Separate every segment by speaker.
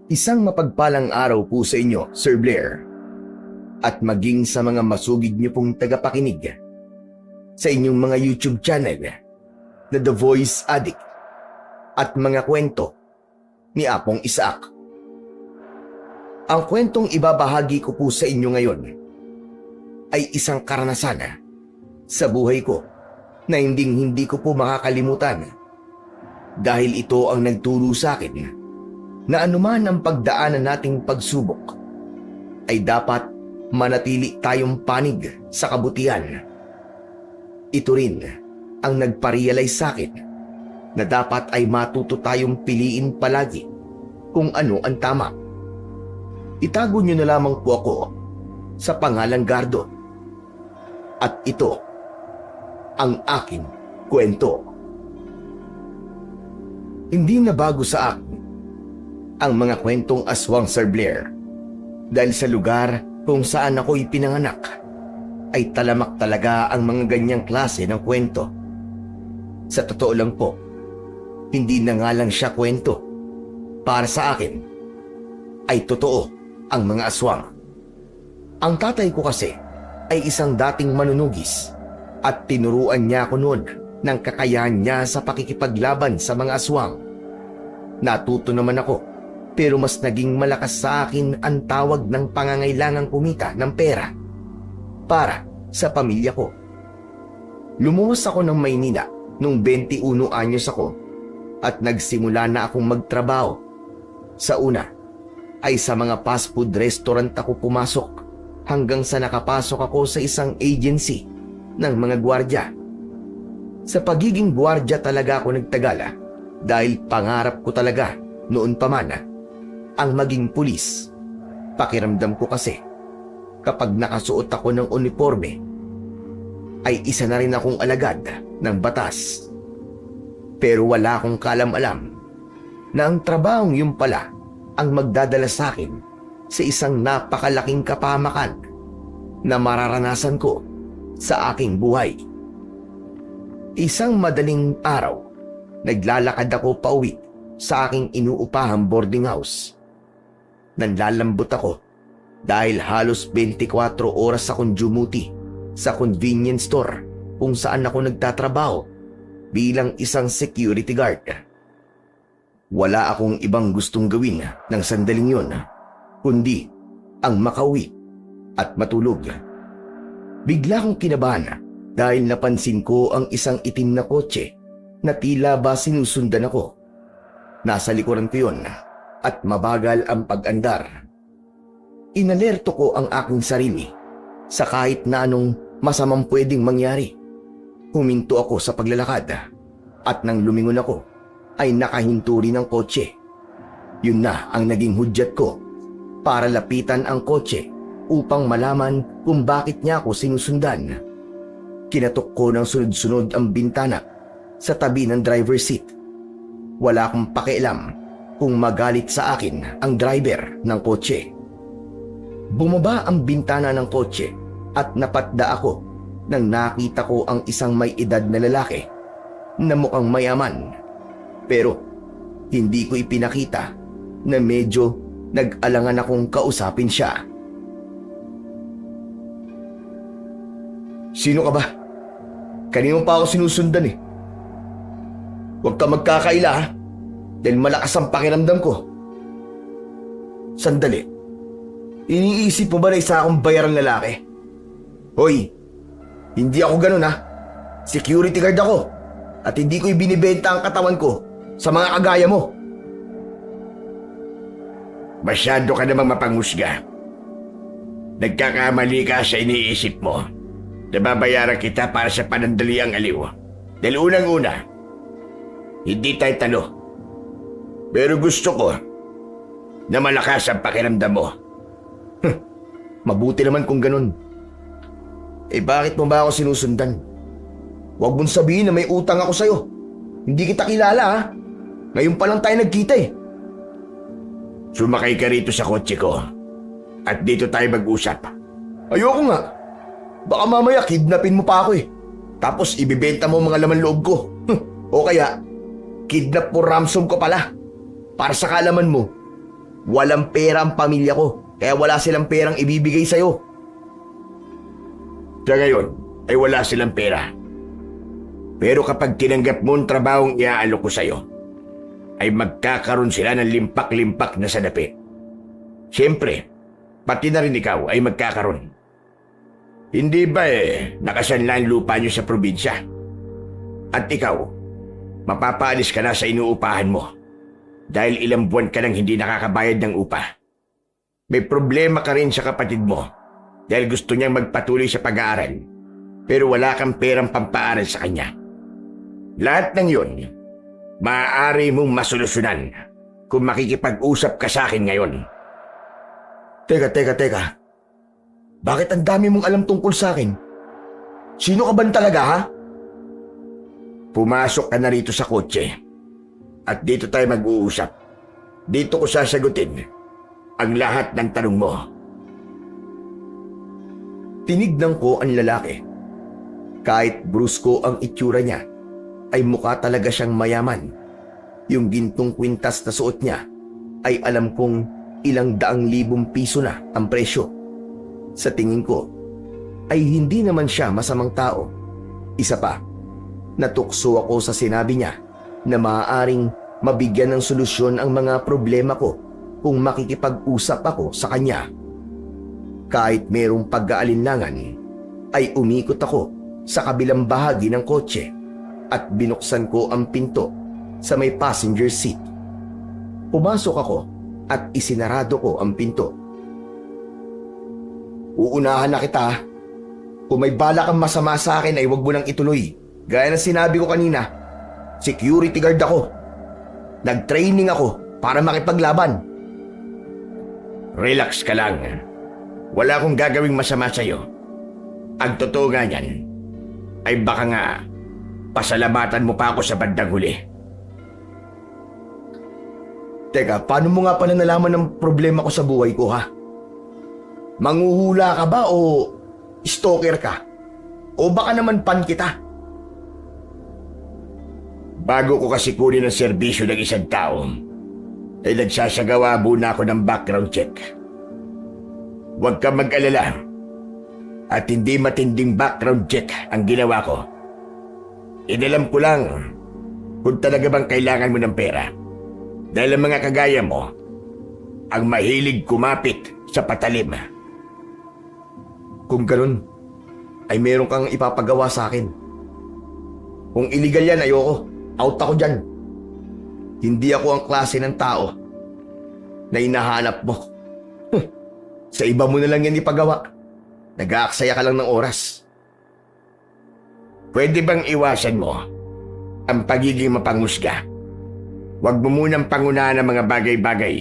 Speaker 1: Isang mapagpalang araw po sa inyo, Sir Blair, at maging sa mga masugid niyo pong tagapakinig sa inyong mga YouTube channel na The Voice Addict at mga kwento ni Apong Isaac. Ang kwentong ibabahagi ko po sa inyo ngayon ay isang karanasan sa buhay ko na hindi ko po makakalimutan dahil ito ang nagturo sa akin na anuman ang pagdaanan nating pagsubok ay dapat manatili tayong panig sa kabutihan. Ito rin ang nagparealize sa akin na dapat ay matuto tayong piliin palagi kung ano ang tama. Itago niyo na lamang po ako sa pangalang Gardo. At ito ang aking kwento. Hindi na bago sa akin ang mga kwentong aswang, Sir Blair, dahil sa lugar kung saan ako ipinanganak ay talamak talaga ang mga ganyang klase ng kwento. Sa totoo lang po, hindi na nga lang siya kwento. Para sa akin ay totoo ang mga aswang. Ang tatay ko kasi ay isang dating manunugis at tinuruan niya ako noon ng kakayahan niya sa pakikipaglaban sa mga aswang. Natuto naman ako, pero mas naging malakas sa akin ang tawag ng pangangailangang kumita ng pera para sa pamilya ko. Lumuwas ako ng Maynila nung 21 anyos ako at nagsimula na akong magtrabaho. Sa una ay sa mga fast food restaurant ako pumasok hanggang sa nakapasok ako sa isang agency ng mga gwardya. Sa pagiging gwardya talaga ako nagtagala dahil pangarap ko talaga noon pa man ang maging pulis. Pakiramdam ko kasi kapag nakasuot ako ng uniforme ay isa na rin akong alagad ng batas. Pero wala akong kalam-alam na ang trabahong yun pala ang magdadala sa akin sa isang napakalaking kapahamakan na mararanasan ko sa aking buhay. Isang madaling araw, naglalakad ako pauwi sa aking inuupahang boarding house. Nanlalambot ako dahil halos 24 oras akong dumuti sa convenience store kung saan ako nagtatrabaho bilang isang security guard. Wala akong ibang gustong gawin ng sandaling yun, kundi ang makauwi at matulog. Bigla akong kinabahan dahil napansin ko ang isang itim na kotse na tila ba sinusundan ako. Nasa likuran ko yun at mabagal ang pag-andar. Inalerto ko ang aking sarili sa kahit na anong masamang pwedeng mangyari. Huminto ako sa paglalakad at nang lumingon ako ay nakahinto rin ang kotse. Yun na ang naging hudyat ko para lapitan ang kotse upang malaman kung bakit niya ako sinusundan. Kinatok ko ng sunod-sunod ang bintana sa tabi ng driver's seat. Wala akong pakialam kung magalit sa akin ang driver ng kotse. Bumaba ang bintana ng kotse at napatda ako nang nakita ko ang isang may edad na lalaki na mukhang mayaman. Pero hindi ko ipinakita na medyo nag-alangan akong kausapin siya. Sino ka ba? Kanino pa ako sinusundan eh? Huwag ka magkakaila ha, dahil malakas ang pakiramdam ko. Sandali, iniisip mo ba na isa akong bayarang lalaki? Hoy, hindi ako ganun ha. Security guard ako at hindi ko ibinibenta ang katawan ko sa mga kagaya mo.
Speaker 2: Masyado ka namang mapanghusga. Nagkakamali ka sa iniisip mo. Nababayaran kita para sa panandaliang aliw. Dahil unang-una, hindi tayo talo. Pero gusto ko na malakas ang pakiramdam mo.
Speaker 1: Mabuti naman kung ganun. Eh bakit mo ba ako sinusundan? Huwag mong sabihin na may utang ako sa'yo. Hindi kita kilala ha. Ngayon pa lang tayo nagkita eh.
Speaker 2: Sumakay ka rito sa kotse ko at dito tayo mag-usap.
Speaker 1: Ayoko nga. Baka mamaya kidnapin mo pa ako eh. Tapos ibibenta mo mga laman loob ko. O kaya, kidnap mo ransom ko pala. Para sa kaalaman mo, Walang pera ang pamilya ko, kaya wala silang perang ibibigay sa'yo.
Speaker 2: Sa ngayon ay wala silang pera. Pero kapag tinanggap mo ang trabahong iaalok ko sa'yo, ay magkakaroon sila ng limpak-limpak na sanapi. Siyempre, pati na rin ikaw ay magkakaroon. Hindi ba nakasanla ang lupa niyo sa probinsya? At ikaw, mapapaalis ka na sa inuupahan mo dahil ilang buwan ka nang hindi nakakabayad ng upa. May problema ka rin sa kapatid mo dahil gusto niyang magpatuloy sa pag-aaral pero wala kang perang pampaaral sa kanya. Lahat ng yun, maaari mong masolusyonan kung makikipag-usap ka sa akin ngayon.
Speaker 1: Teka. Bakit ang dami mong alam tungkol sa akin? Sino ka ba talaga, ha?
Speaker 2: Pumasok ka na rito sa kotse at dito tayo mag-uusap. Dito ko sasagutin ang lahat ng tanong mo.
Speaker 1: Tinignan ko ang lalaki. Kahit brusko ang itsura niya, ay mukha talaga siyang mayaman. Yung gintong kwintas na suot niya ay alam kong ilang daang libong piso na ang presyo. Sa tingin ko, ay hindi naman siya masamang tao. Isa pa, natukso ako sa sinabi niya na maaaring mabigyan ng solusyon ang mga problema ko kung makikipag-usap ako sa kanya. Kahit merong pag-aalinlangan, ay umikot ako sa kabilang bahagi ng kotse at binuksan ko ang pinto sa may passenger seat. Pumasok ako at isinarado ko ang pinto. Uunahan na kita. Kung may bala kang masama sa akin ay huwag mo nang ituloy. Gaya ng sinabi ko kanina, security guard ako. Nag-training ako para makipaglaban.
Speaker 2: Relax ka lang. Wala akong gagawing masama sa'yo. Ang totoo nga niyan, ay baka nga pasalamatan mo pa ako sa bandang huli.
Speaker 1: Teka, paano mo nga pala nalaman ng problema ko sa buhay ko, ha? Manghuhula ka ba o stalker ka? O baka naman pan kita?
Speaker 2: Bago ko kasi kunin ang serbisyo ng isang tao, ay nagsasagawa muna ako ng background check. Huwag kang mag-alala. At hindi matinding background check ang ginawa ko. Inalam ko lang kung talaga bang kailangan mo ng pera. Dahil ang mga kagaya mo, ang mahilig kumapit sa patalim.
Speaker 1: Kung ganun, ay meron kang ipapagawa sa akin. Kung illegal yan, ayoko. Out ako dyan. Hindi ako ang klase ng tao na hinahanap mo. Sa iba mo na lang yan ipagawa. Nag-aaksaya ka lang ng oras.
Speaker 2: Pwede bang iwasan mo ang pagiging mapangusga? Huwag mo munang pangunahan ng mga bagay-bagay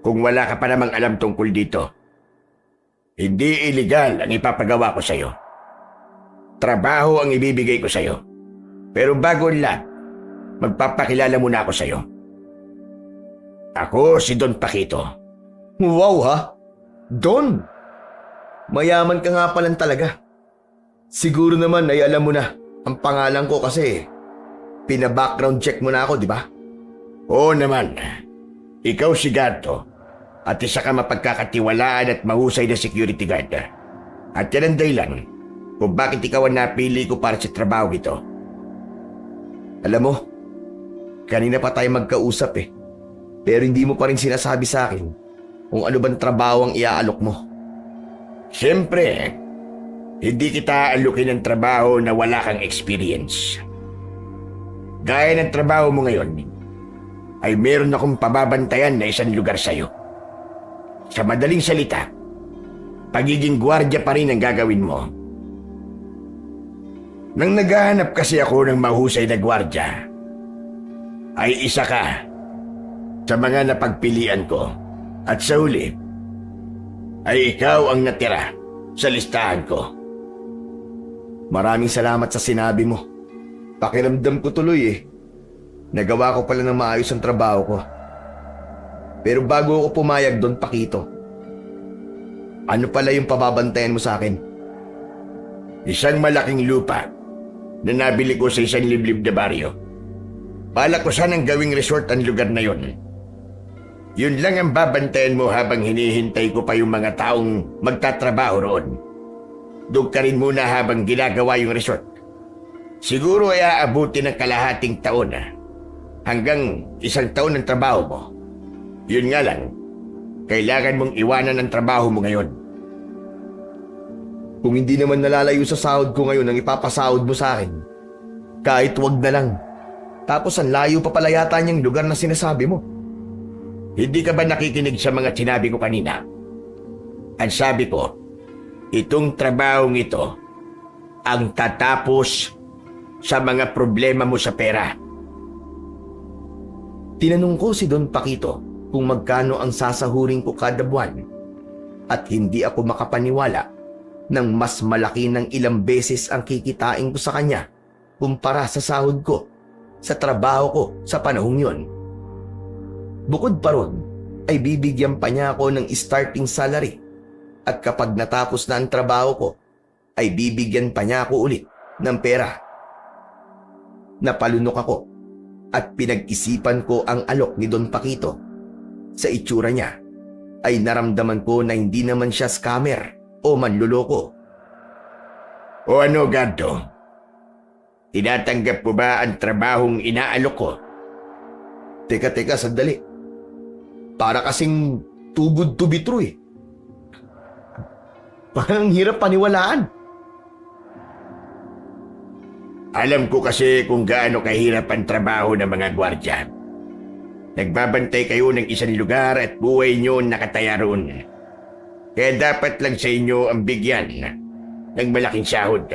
Speaker 2: kung wala ka pa namang alam tungkol dito. Hindi illegal ang ipapagawa ko sa'yo. Trabaho ang ibibigay ko sa'yo. Pero bago ang lahat, magpapakilala muna ako sa'yo. Ako si Don Paquito.
Speaker 1: Wow, ha? Don! Mayaman ka nga palang talaga. Siguro naman ay alam mo na ang pangalan ko kasi pina-background check mo na ako, di ba?
Speaker 2: Oo naman. Ikaw si Garto at isa ka mapagkakatiwalaan at mahusay na security guard. At yan ang dahilan kung bakit ikaw ang napili ko para sa trabaho ito.
Speaker 1: Alam mo, kanina pa tayo magkausap pero hindi mo pa rin sinasabi sa akin kung ano bang trabaho ang iaalok mo.
Speaker 2: Siyempre, hindi kita alukin ng trabaho na wala kang experience. Gaya ng trabaho mo ngayon, ay meron akong pababantayan na isang lugar sa'yo. Sa madaling salita, pagiging gwardiya pa rin ang gagawin mo. Nang naghahanap kasi ako ng mahusay na gwardiya, ay isa ka sa mga napagpilian ko. At sa huli, ay ikaw ang natira sa listahan ko.
Speaker 1: Maraming salamat sa sinabi mo. Pakiramdam ko tuloy Nagawa ko pala ng maayos ang trabaho ko. Pero bago ako pumayag doon, Paquito, ano pala yung pababantayan mo sa akin?
Speaker 2: Isang malaking lupa na nabili ko sa isang liblib na baryo. Balak ko sanang gawing resort ang lugar na yon. Yun lang ang babantayan mo habang hinihintay ko pa yung mga taong magtatrabaho roon. Doon ka rin muna habang ginagawa yung resort. Siguro ay aabuti ng kalahating taon hanggang 1 taon ng trabaho mo. Yun nga lang, kailangan mong iwanan ang trabaho mo ngayon.
Speaker 1: Kung hindi naman nalalayo sa sahod ko ngayon ang ipapasahod mo sa akin, kahit wag na lang. Tapos ang layo pa pala yata niyang lugar na sinasabi mo.
Speaker 2: Hindi ka ba nakikinig sa mga sinabi ko kanina? Ang sabi ko, itong trabahong ito ang tatapos sa mga problema mo sa pera.
Speaker 1: Tinanong ko si Don Paquito kung magkano ang sasahurin ko kada buwan at hindi ako makapaniwala nang mas malaki ng ilang beses ang kikitain ko sa kanya kumpara sa sahod ko sa trabaho ko sa panahong yon. Bukod pa ron, ay bibigyan pa niya ako ng starting salary at kapag natapos na ang trabaho ko, ay bibigyan pa niya ako ulit ng pera. Napalunok ako at pinag-isipan ko ang alok ni Don Paquito. Sa itsura niya, ay naramdaman ko na hindi naman siya scammer o manluloko.
Speaker 2: O ano, Ganto? Tinatanggap mo ba ang trabahong inaalok ko?
Speaker 1: Teka, sandali. Para kasing too good to be true eh. Parang hirap paniwalaan.
Speaker 2: Alam ko kasi kung gaano kahirap ang trabaho ng mga gwardya. Nagbabantay kayo ng isang lugar at buhay nyo nakataya roon. Kaya dapat lang sa inyo ang bigyan ng malaking sahod.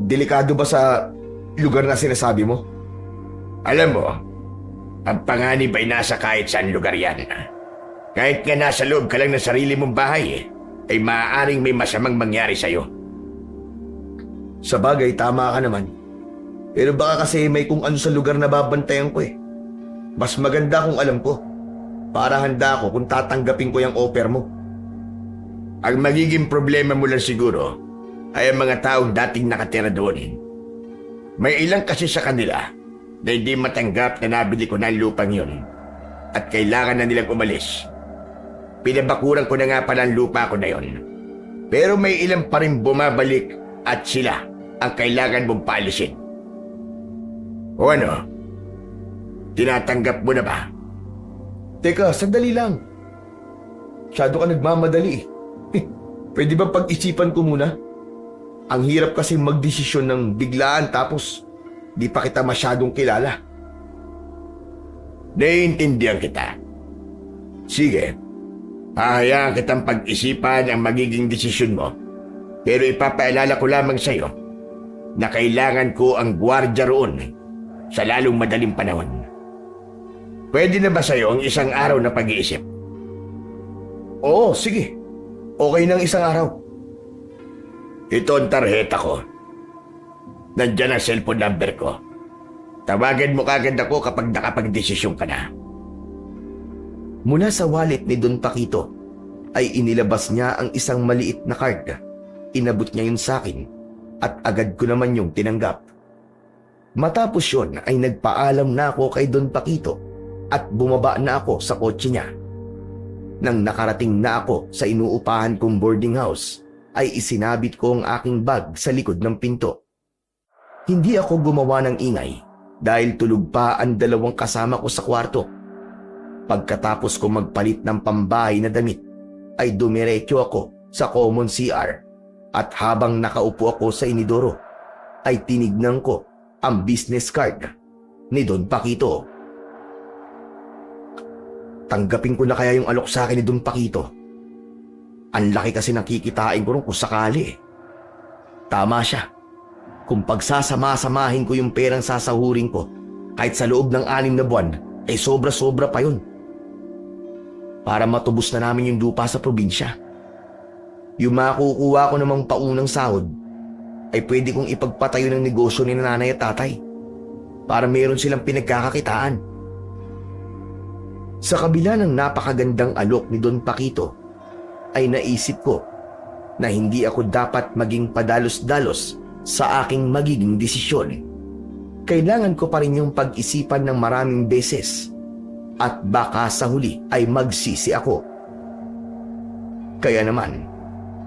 Speaker 1: Delikado ba sa lugar na sinasabi mo?
Speaker 2: Alam mo, ang panganib ay nasa kahit saan lugar yan. Kahit nga nasa loob ka lang ng sarili mong bahay, ay maaaring may masamang mangyari sa'yo.
Speaker 1: Sa bagay, tama ka naman. Pero baka kasi may kung ano sa lugar na babantayan ko eh. Mas maganda kung alam ko. Para handa ako kung tatanggapin ko yung offer mo.
Speaker 2: Ang magiging problema mo lang siguro ay ang mga taong dating nakatira doon. May ilang kasi sa kanila na hindi matanggap na nabili ko na ang lupang yun at kailangan na nilang umalis. Pinabakuran ko na nga pala ang lupa ko na yun. Pero may ilang pa rin bumabalik at sila ang kailangan mong paalisin. O ano? Tinatanggap mo na ba?
Speaker 1: Teka, sandali lang. Masyado ka nagmamadali eh. Pwede ba pag-isipan ko muna? Ang hirap kasi magdesisyon ng biglaan tapos di pa kita masyadong kilala.
Speaker 2: Naiintindihan kita. Sige, hahayaan kitang pag-isipan ang magiging desisyon mo. Pero ipapaalala ko lamang sa iyo na kailangan ko ang gwardya roon sa lalong madaling panahon. Pwede na ba sa iyo ang 1 araw na pag-iisip?
Speaker 1: Oo, sige. Okay ng 1 araw.
Speaker 2: Ito ang tarheta ko. Nandiyan ang cellphone number ko. Tawagan mo kagad ako kapag nakapag-desisyon ka na.
Speaker 1: Mula sa wallet ni Don Paquito ay inilabas niya ang isang maliit na card. Inabot niya yun sa akin at agad ko naman yung tinanggap. Matapos yun ay nagpaalam na ako kay Don Paquito at bumaba na ako sa kotse niya. Nang nakarating na ako sa inuupahan kong boarding house, ay isinabit ko ang aking bag sa likod ng pinto. Hindi ako gumawa ng ingay dahil tulog pa ang 2 kasama ko sa kwarto. Pagkatapos ko magpalit ng pambahay na damit, ay dumiretso ako sa common CR at habang nakaupo ako sa inidoro, ay tinignan ko ang business card ni Don Paquito. Tanggapin ko na kaya yung alok sa akin ni Don Paquito. Ang laki kasi nakikitain ko rin kung sakali eh. Tama siya. Kung pagsasama-samahin ko yung perang sasahurin ko, kahit sa loob ng 6 na buwan, ay sobra-sobra pa yun. Para matubos na namin yung lupa sa probinsya. Yung makukuha ko namang paunang sahod, ay pwede kong ipagpatayo ng negosyo ni nanay at tatay. Para meron silang pinagkakakitaan. Sa kabila ng napakagandang alok ni Don Paquito, ay naisip ko na hindi ako dapat maging padalos-dalos sa aking magiging desisyon. Kailangan ko pa rin yung pag-isipan ng maraming beses at baka sa huli ay magsisi ako. Kaya naman,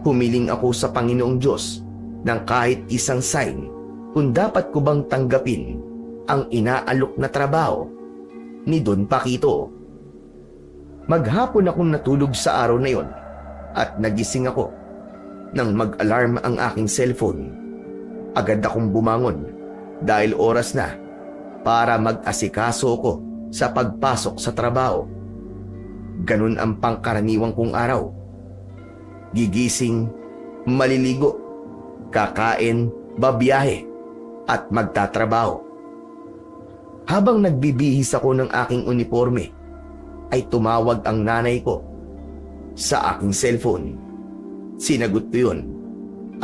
Speaker 1: humiling ako sa Panginoong Diyos ng kahit isang sign kung dapat ko bang tanggapin ang inaalok na trabaho ni Don Paquito. Maghapon akong natulog sa araw na yon at nagising ako nang mag-alarm ang aking cellphone. Agad akong bumangon dahil oras na para mag-asikaso ko sa pagpasok sa trabaho. Ganun ang pangkaraniwang kong araw. Gigising, maliligo, kakain, babiyahe, at magtatrabaho. Habang nagbibihis ako ng aking uniforme, ay tumawag ang nanay ko sa aking cellphone. Sinagot ko yun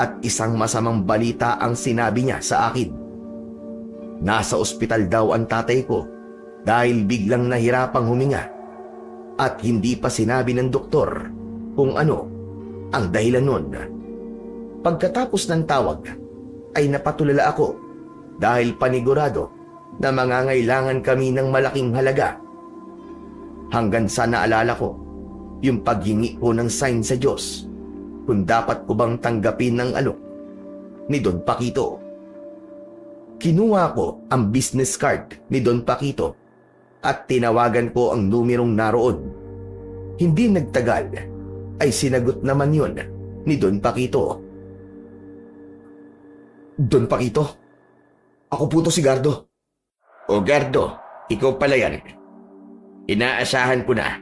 Speaker 1: at isang masamang balita ang sinabi niya sa akin. Nasa ospital daw ang tatay ko dahil biglang nahirapang huminga at hindi pa sinabi ng doktor kung ano ang dahilan nun. Pagkatapos ng tawag ay napatulala ako dahil panigurado na mangangailangan kami ng malaking halaga. Hanggang sa naalala ko yung paghingi ko ng sign sa Diyos kung dapat ko bang tanggapin ang alok ni Don Paquito. Kinuha ko ang business card ni Don Paquito at tinawagan ko ang numerong naroon. Hindi nagtagal ay sinagot naman yon ni Don Paquito. Don Paquito, ako po to si Gardo.
Speaker 2: O Gardo, ikaw pala yan. Inaasahan ko na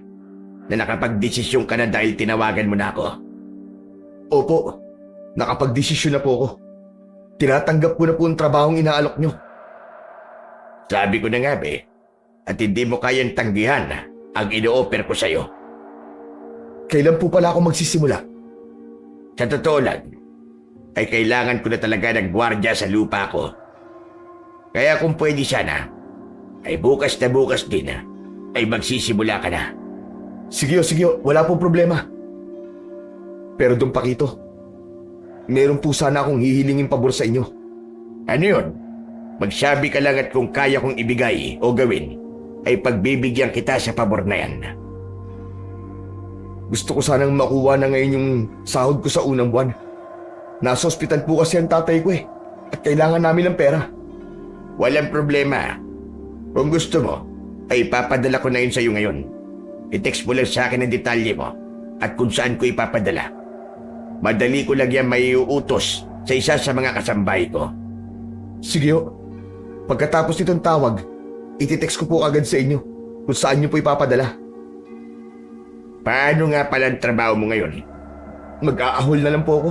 Speaker 2: nakapagdesisyon ka na dahil tinawagan mo na ako.
Speaker 1: Opo, nakapagdesisyon na po ako. Tinatanggap ko na po ang trabahong inaalok nyo.
Speaker 2: Sabi ko na nga at hindi mo kayang tanggihan ang ino-offer ko sa'yo.
Speaker 1: Kailan po pala ako magsisimula?
Speaker 2: Sa totoo lang, ay kailangan ko na talaga ng gwardya sa lupa ko. Kaya kung pwede sana, ay bukas na bukas din ay magsisimula ka na.
Speaker 1: Sige, wala pong problema. Pero Don Paquito, meron po sana akong hihilingin pabor sa inyo.
Speaker 2: Ano yun? Magsabi ka lang at kung kaya kong ibigay o gawin, ay pagbibigyan kita sa pabor na yan.
Speaker 1: Gusto ko sanang makuha na ngayon yung sahod ko sa unang buwan. Nasa ospital po kasi ang tatay ko at kailangan namin ng pera.
Speaker 2: Walang problema. Kung gusto mo, ay ipapadala ko na yun sa'yo ngayon. I-text mo lang sa akin ang detalye mo at kung saan ko ipapadala. Madali ko lang yan maiuutos sa isa sa mga kasambahay ko.
Speaker 1: Sige ho. Pagkatapos nitong tawag, iti-text ko po agad sa inyo kung saan nyo po ipapadala.
Speaker 2: Paano nga pala ang trabaho mo ngayon?
Speaker 1: Mag-aahol na lang po ako.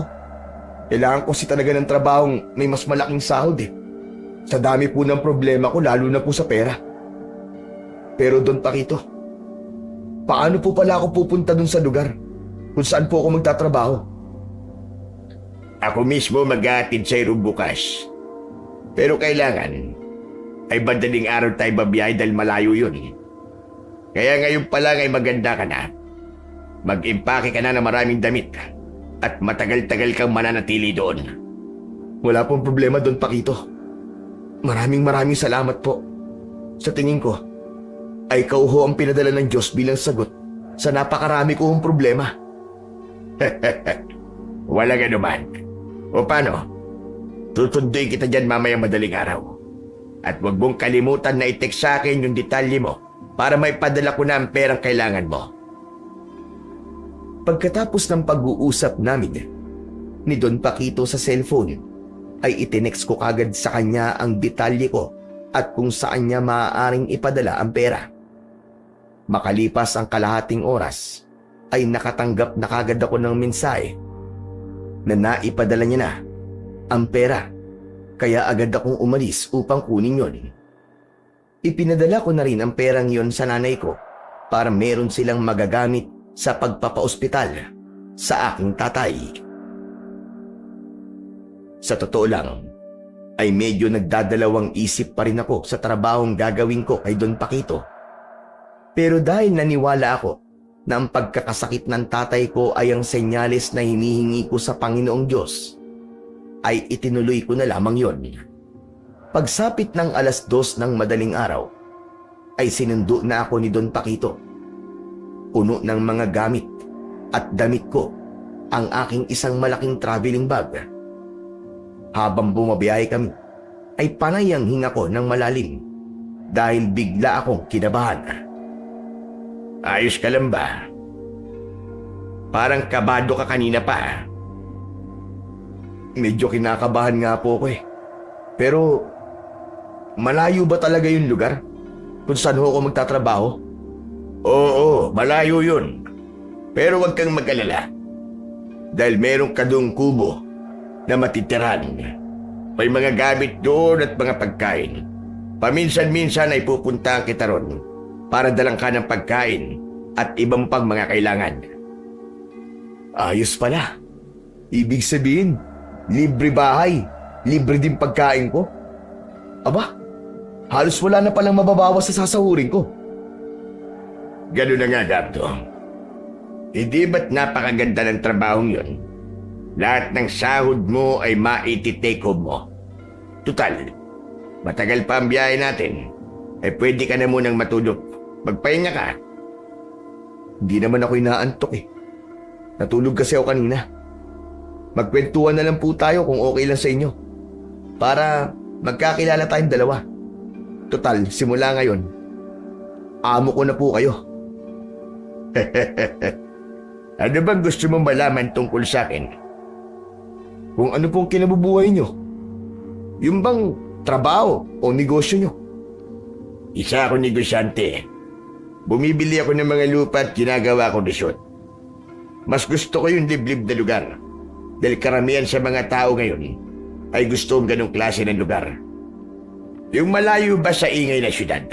Speaker 1: Kailangan ko kasi talaga ng trabahong may mas malaking sahod Sa dami po ng problema ko, lalo na po sa pera. Pero Don Paquito, paano po pala ako pupunta dun sa lugar kung saan po ako magtatrabaho?
Speaker 2: Ako mismo mag-aatid sa'yo bukas. Pero kailangan ay madaling araw tayo babiyahe dahil malayo yun. Kaya ngayon pa lang ay maganda ka na. Mag-impake ka na ng maraming damit at matagal-tagal kang mananatili doon.
Speaker 1: Wala pong problema Don Paquito. Maraming salamat po. Sa tingin ko, ay ikaw ho ang pinadala ng Diyos bilang sagot sa napakarami kong problema.
Speaker 2: Walang anuman. O paano? Tutunduin kita dyan mamayang madaling araw. At huwag mong kalimutan na i-text sa akin yung detalye mo para maipadala ko na ang perang kailangan mo.
Speaker 1: Pagkatapos ng pag-uusap namin ni Don Paquito sa cellphone, ay itinext ko kagad sa kanya ang detalye ko at kung saan niya maaaring ipadala ang pera. Makalipas ang kalahating oras, ay nakatanggap na kagad ako ng mensahe na naipadala niya na ang pera, kaya agad akong umalis upang kunin yon. Ipinadala ko na rin ang perang yon sa nanay ko para meron silang magagamit sa pagpapaospital sa aking tatay. Sa totoo lang, ay medyo nagdadalawang isip pa rin ako sa trabahong gagawin ko kay Don Paquito. Pero dahil naniwala ako na ang pagkakasakit ng tatay ko ay ang senyales na hinihingi ko sa Panginoong Diyos, ay itinuloy ko na lamang yon. Pagsapit ng 2:00 ng madaling araw, ay sinundo na ako ni Don Paquito. Puno ng mga gamit at damit ko ang aking isang malaking traveling bag. Habang bumabiyahe kami, ay panay ang hinga ko ng malalim dahil bigla akong kinabahan.
Speaker 2: Ayos ka lang ba? Parang kabado ka kanina pa.
Speaker 1: Medyo kinakabahan nga po ako eh. Pero malayo ba talaga yung lugar kung saan ho ako magtatrabaho?
Speaker 2: Oo, malayo yun. Pero huwag kang mag-alala. Dahil meron ka doong kubo na matitirahan. May mga gamit doon at mga pagkain. Paminsan-minsan ay pupunta kita ron para dalang ka ng pagkain at ibang pang mga kailangan.
Speaker 1: Ayos pala. Ibig sabihin, libre bahay, libre din pagkain ko. Aba, halos wala na palang mababawas sa sasahurin ko.
Speaker 2: Ganun na nga, Gardo. Hindi ba't napakaganda ng trabahong yun? Lahat ng sahod mo ay maititake home mo. Tutal, matagal pa ang biyahe natin. Pwede ka na munang matulog. Magpahinga ka.
Speaker 1: Hindi naman ako inaantok eh. Natulog kasi ako kanina. Magkwentuhan na lang po tayo kung okay lang sa inyo. Para magkakilala tayong dalawa. Total, simula ngayon, amo ko na po kayo.
Speaker 2: Ano bang gusto mong malaman tungkol sa akin?
Speaker 1: Kung ano pong kinabubuhay nyo. Yung bang trabaho o negosyo nyo.
Speaker 2: Isa ako negosyante. Bumibili ako ng mga lupa at ginagawa ko resort. Mas gusto ko yung liblib na lugar. Dahil karamihan sa mga tao ngayon ay gusto ang ganong klase ng lugar. Yung malayo ba sa ingay na syudad?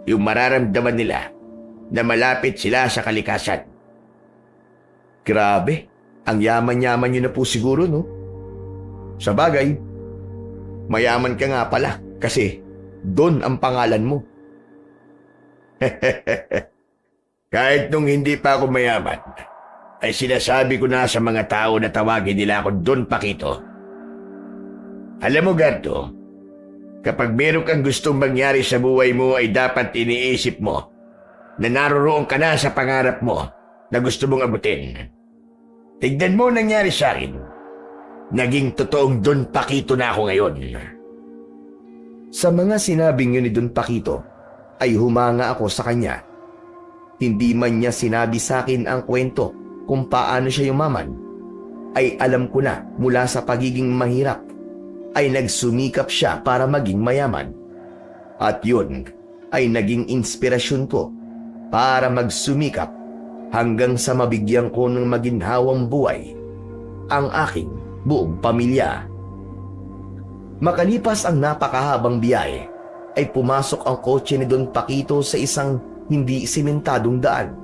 Speaker 2: Yung mararamdaman nila na malapit sila sa kalikasan.
Speaker 1: Grabe, ang yaman-yaman nyo na po siguro, no? Sa bagay, mayaman ka nga pala kasi Don ang pangalan mo.
Speaker 2: Kahit nung hindi pa ako mayaman, ay sinasabi ko na sa mga tao na tawagin nila ako Don Paquito. Alam mo, Gardo, kapag meron kang gustong mangyari sa buhay mo ay dapat iniisip mo na naroroon ka na sa pangarap mo na gusto mong abutin. Tignan mo nangyari sa akin. Naging totoong Don Paquito na ako ngayon.
Speaker 1: Sa mga sinabing yun ni Don Paquito, ay humanga ako sa kanya. Hindi man niya sinabi sa akin ang kwento kung paano siya yumaman, ay alam ko na mula sa pagiging mahirap, ay nagsumikap siya para maging mayaman. At yun ay naging inspirasyon ko para magsumikap hanggang sa mabigyan ko ng maginhawang buhay ang aking buong pamilya. Makalipas ang napakahabang biyahe, ay pumasok ang kotse ni Don Paquito sa isang hindi simentadong daan.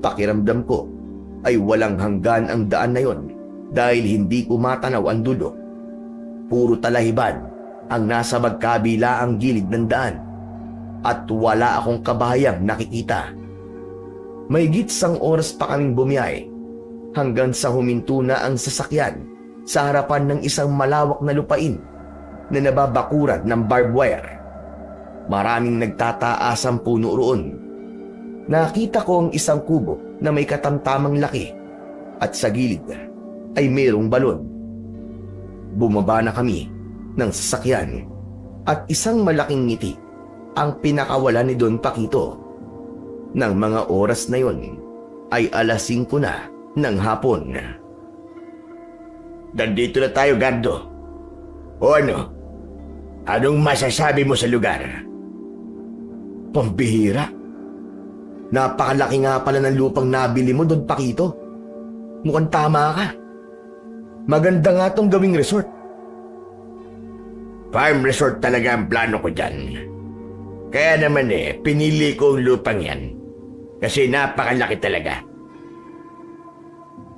Speaker 1: Pakiramdam ko ay walang hanggan ang daan na yon dahil hindi ko matanaw ang dulo. Puro talahiban ang nasa magkabilaang gilid ng daan at wala akong kabahayang nakikita. Mahigit 1 oras pa kaming bumiyahe hanggang sa huminto na ang sasakyan sa harapan ng isang malawak na lupain na nababakuran ng barbed wire. Maraming nagtataasang puno roon. Nakita ko ang isang kubo na may katamtamang laki at sa gilid ay mayroong balon. Bumaba na kami ng sasakyan at isang malaking ngiti ang pinakawala ni Don Paquito. Nang mga oras na yon ay 5:00 na ng hapon.
Speaker 2: Nandito na tayo, Gardo. O ano? Anong masasabi mo sa lugar?
Speaker 1: Pambihira. Napakalaki nga pala ng lupang nabili mo, Don Paquito. Mukhang tama ka. Maganda nga tong gawing resort.
Speaker 2: Farm resort talaga ang plano ko dyan. Kaya naman pinili ko ang lupang yan. Kasi napakalaki talaga.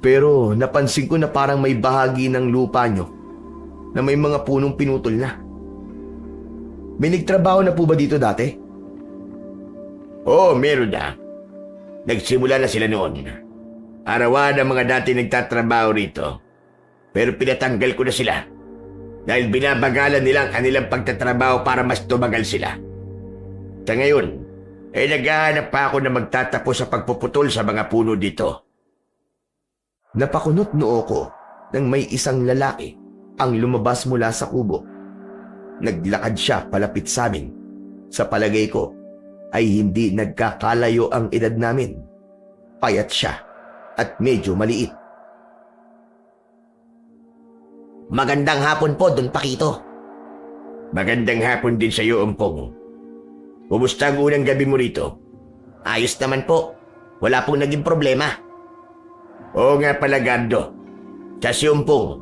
Speaker 1: Pero napansin ko na parang may bahagi ng lupa nyo na may mga punong pinutol na. May nagtrabaho na po ba dito dati?
Speaker 2: Oo, meron na. Nagsimula na sila noon. Arawan ang mga dati nagtatrabaho rito. Pero pinatanggal ko na sila. Dahil binabagalan nila ang kanilang pagtatrabaho para mas tumagal sila. Sa ngayon, naghahanap pa ako na magtatapos sa pagpuputol sa mga puno dito.
Speaker 1: Napakunot noo ko nang may isang lalaki ang lumabas mula sa kubo. Naglakad siya palapit sa amin. Sa palagay ko ay hindi nagkakalayo ang edad namin. Payat siya at medyo maliit.
Speaker 3: Magandang hapon po, Don Paquito.
Speaker 2: Magandang hapon din sa iyo, Umpong. Kumusta ang unang gabi mo rito?
Speaker 3: Ayos naman po. Wala pong naging problema.
Speaker 2: Oo nga pala, Gardo. Siya si Umpong.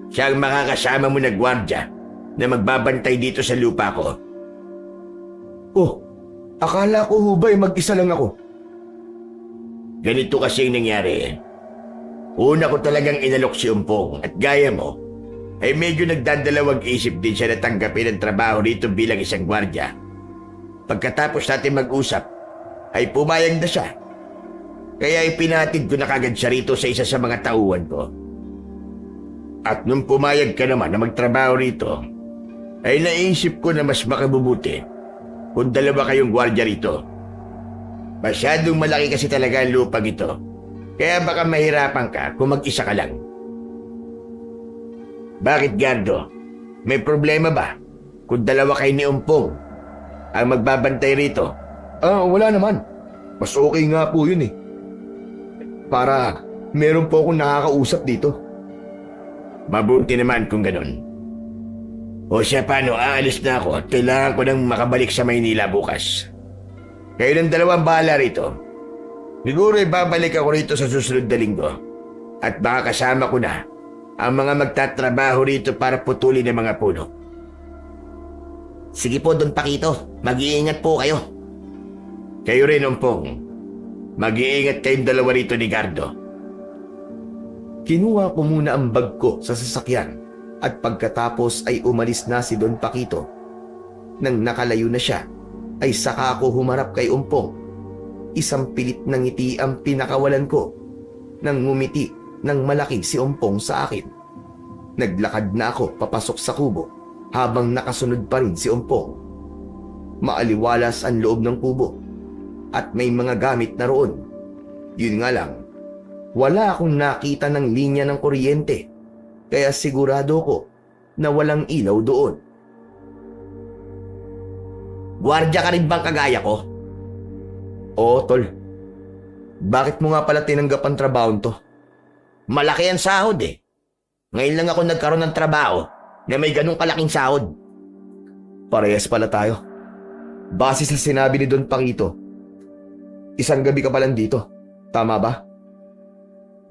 Speaker 2: Siya ang makakasama mo na gwardya na magbabantay dito sa lupa ko.
Speaker 1: Oh, akala ko hubay mag-isa lang ako.
Speaker 2: Ganito kasi ang nangyari. Una ko talagang inalok si Umpong at gaya mo, ay medyo nagdadalawag isip din siya na tanggapin ang trabaho rito bilang isang gwardya. Pagkatapos natin mag-usap, ay pumayag na siya. Kaya ipinatid ko na kagad siya rito sa isa sa mga tauhan ko. At nung pumayag ka naman na magtrabaho rito, ay naisip ko na mas makabubuti kung dalawa kayong gwardya rito. Masyadong malaki kasi talaga ang lupang ito, kaya baka mahirapan ka kung mag-isa ka lang. Bakit, Gardo? May problema ba kung dalawa kayo ni Umpong ang magbabantay rito?
Speaker 1: Wala naman. Mas okay nga po yun eh. Para meron po akong nakakausap dito.
Speaker 2: Mabuti naman kung ganun. O siya, paano? Aalis na ako at kailangan ko nang makabalik sa Maynila bukas. Kayo ng dalawang bahala rito. Siguro babalik ako rito sa susunod na linggo. At baka kasama ko na ang mga magtatrabaho rito para putulin ang mga puno.
Speaker 3: Sige po, Don Paquito. Mag-iingat po kayo.
Speaker 2: Kayo rin, Umpong. Mag-iingat kayong dalawa rito ni Gardo.
Speaker 1: Kinuha ko muna ang bag ko sa sasakyan at pagkatapos ay umalis na si Don Paquito. Nang nakalayo na siya, ay saka ako humarap kay Umpong. Isang pilit na ngiti ang pinakawalan ko. Nang ngumiti ng malaki si Umpong sa akin. Naglakad na ako papasok sa kubo habang nakasunod pa rin si Umpong. Maaliwalas ang loob ng kubo at may mga gamit na roon. Yun nga lang, wala akong nakita ng linya ng kuryente kaya sigurado ko na walang ilaw doon.
Speaker 3: Gwardya ka rin bang kagaya ko?
Speaker 1: Oo, tol. Bakit mo nga pala tinanggap ang trabaho to?
Speaker 3: Malaki ang sahod eh. Ngayon lang ako nagkaroon ng trabaho na may ganung kalaking sahod.
Speaker 1: Parehas pala tayo. Base sa sinabi ni Don Paquito, isang gabi ka pa lang dito. Tama ba?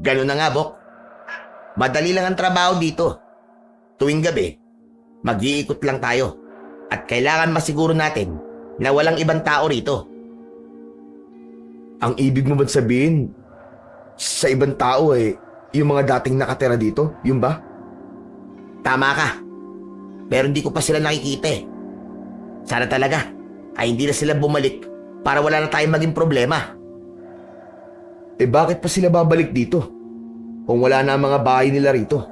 Speaker 3: Ganun na nga, Bok. Madali lang ang trabaho dito. Tuwing gabi, mag-iikot lang tayo. At kailangan masiguro natin na walang ibang tao rito.
Speaker 1: Ang ibig mo ba sabihin, sa ibang tao yung mga dating nakatira dito, yun ba?
Speaker 3: Tama ka. Pero hindi ko pa sila nakikita eh. Sana talaga ay hindi na sila bumalik para wala na tayong maging problema.
Speaker 1: Bakit pa sila babalik dito? Kung wala na ang mga bahay nila rito.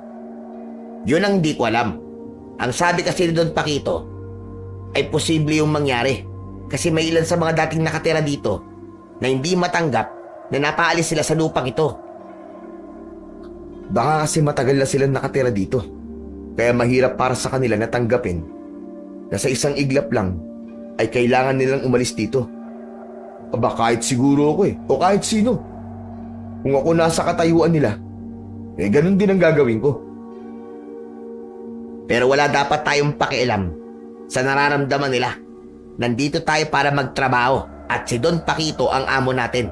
Speaker 3: Yun ang hindi ko alam. Ang sabi kasi ni Don Paquito ay posible yung mangyari kasi may ilan sa mga dating nakatira dito na hindi matanggap na napaalis sila sa lupang ito.
Speaker 1: Baka kasi matagal na silang nakatira dito. Kaya mahirap para sa kanila na tanggapin na sa isang iglap lang ay kailangan nilang umalis dito. Aba kahit siguro ako o kahit sino. Kung ako nasa katayuan nila, ganun din ang gagawin ko.
Speaker 3: Pero wala dapat tayong pakialam sa nararamdaman nila. Nandito tayo para magtrabaho at si Don Paquito ang amo natin.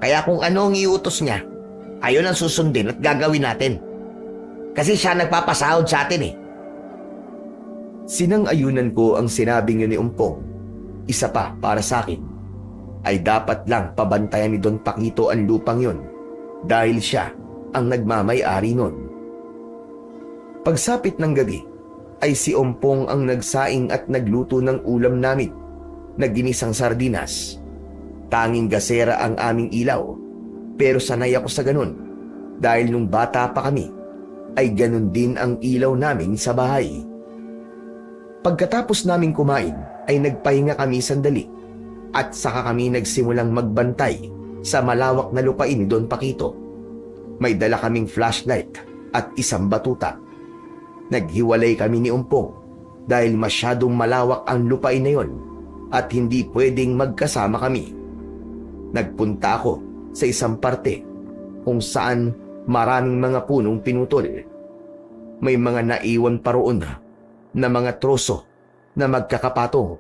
Speaker 3: Kaya kung ano ang iutos niya, ayun ang susundin at gagawin natin. Kasi siya nagpapasahod sa atin eh.
Speaker 1: Sinang-ayunan ko ang sinabing yun ni Umpong. Isa pa para sa akin ay dapat lang pabantayan ni Don Paquito ang lupang yun dahil siya ang nagmamay-ari nun. Pagsapit ng gabi ay si Umpong ang nagsaing at nagluto ng ulam namin na ginisang sardinas. Tanging gasera ang aming ilaw pero sanay ako sa ganun dahil nung bata pa kami ay ganun din ang ilaw namin sa bahay. Pagkatapos naming kumain ay nagpahinga kami sandali at saka kami nagsimulang magbantay sa malawak na lupain ni Don Paquito. May dala kaming flashlight at isang batuta. Naghiwalay kami ni Umpong dahil masyadong malawak ang lupain na yon at hindi pwedeng magkasama kami. Nagpunta ako sa isang parte kung saan maraming mga punong pinutol. May mga naiwan pa roon na mga troso na magkakapatong.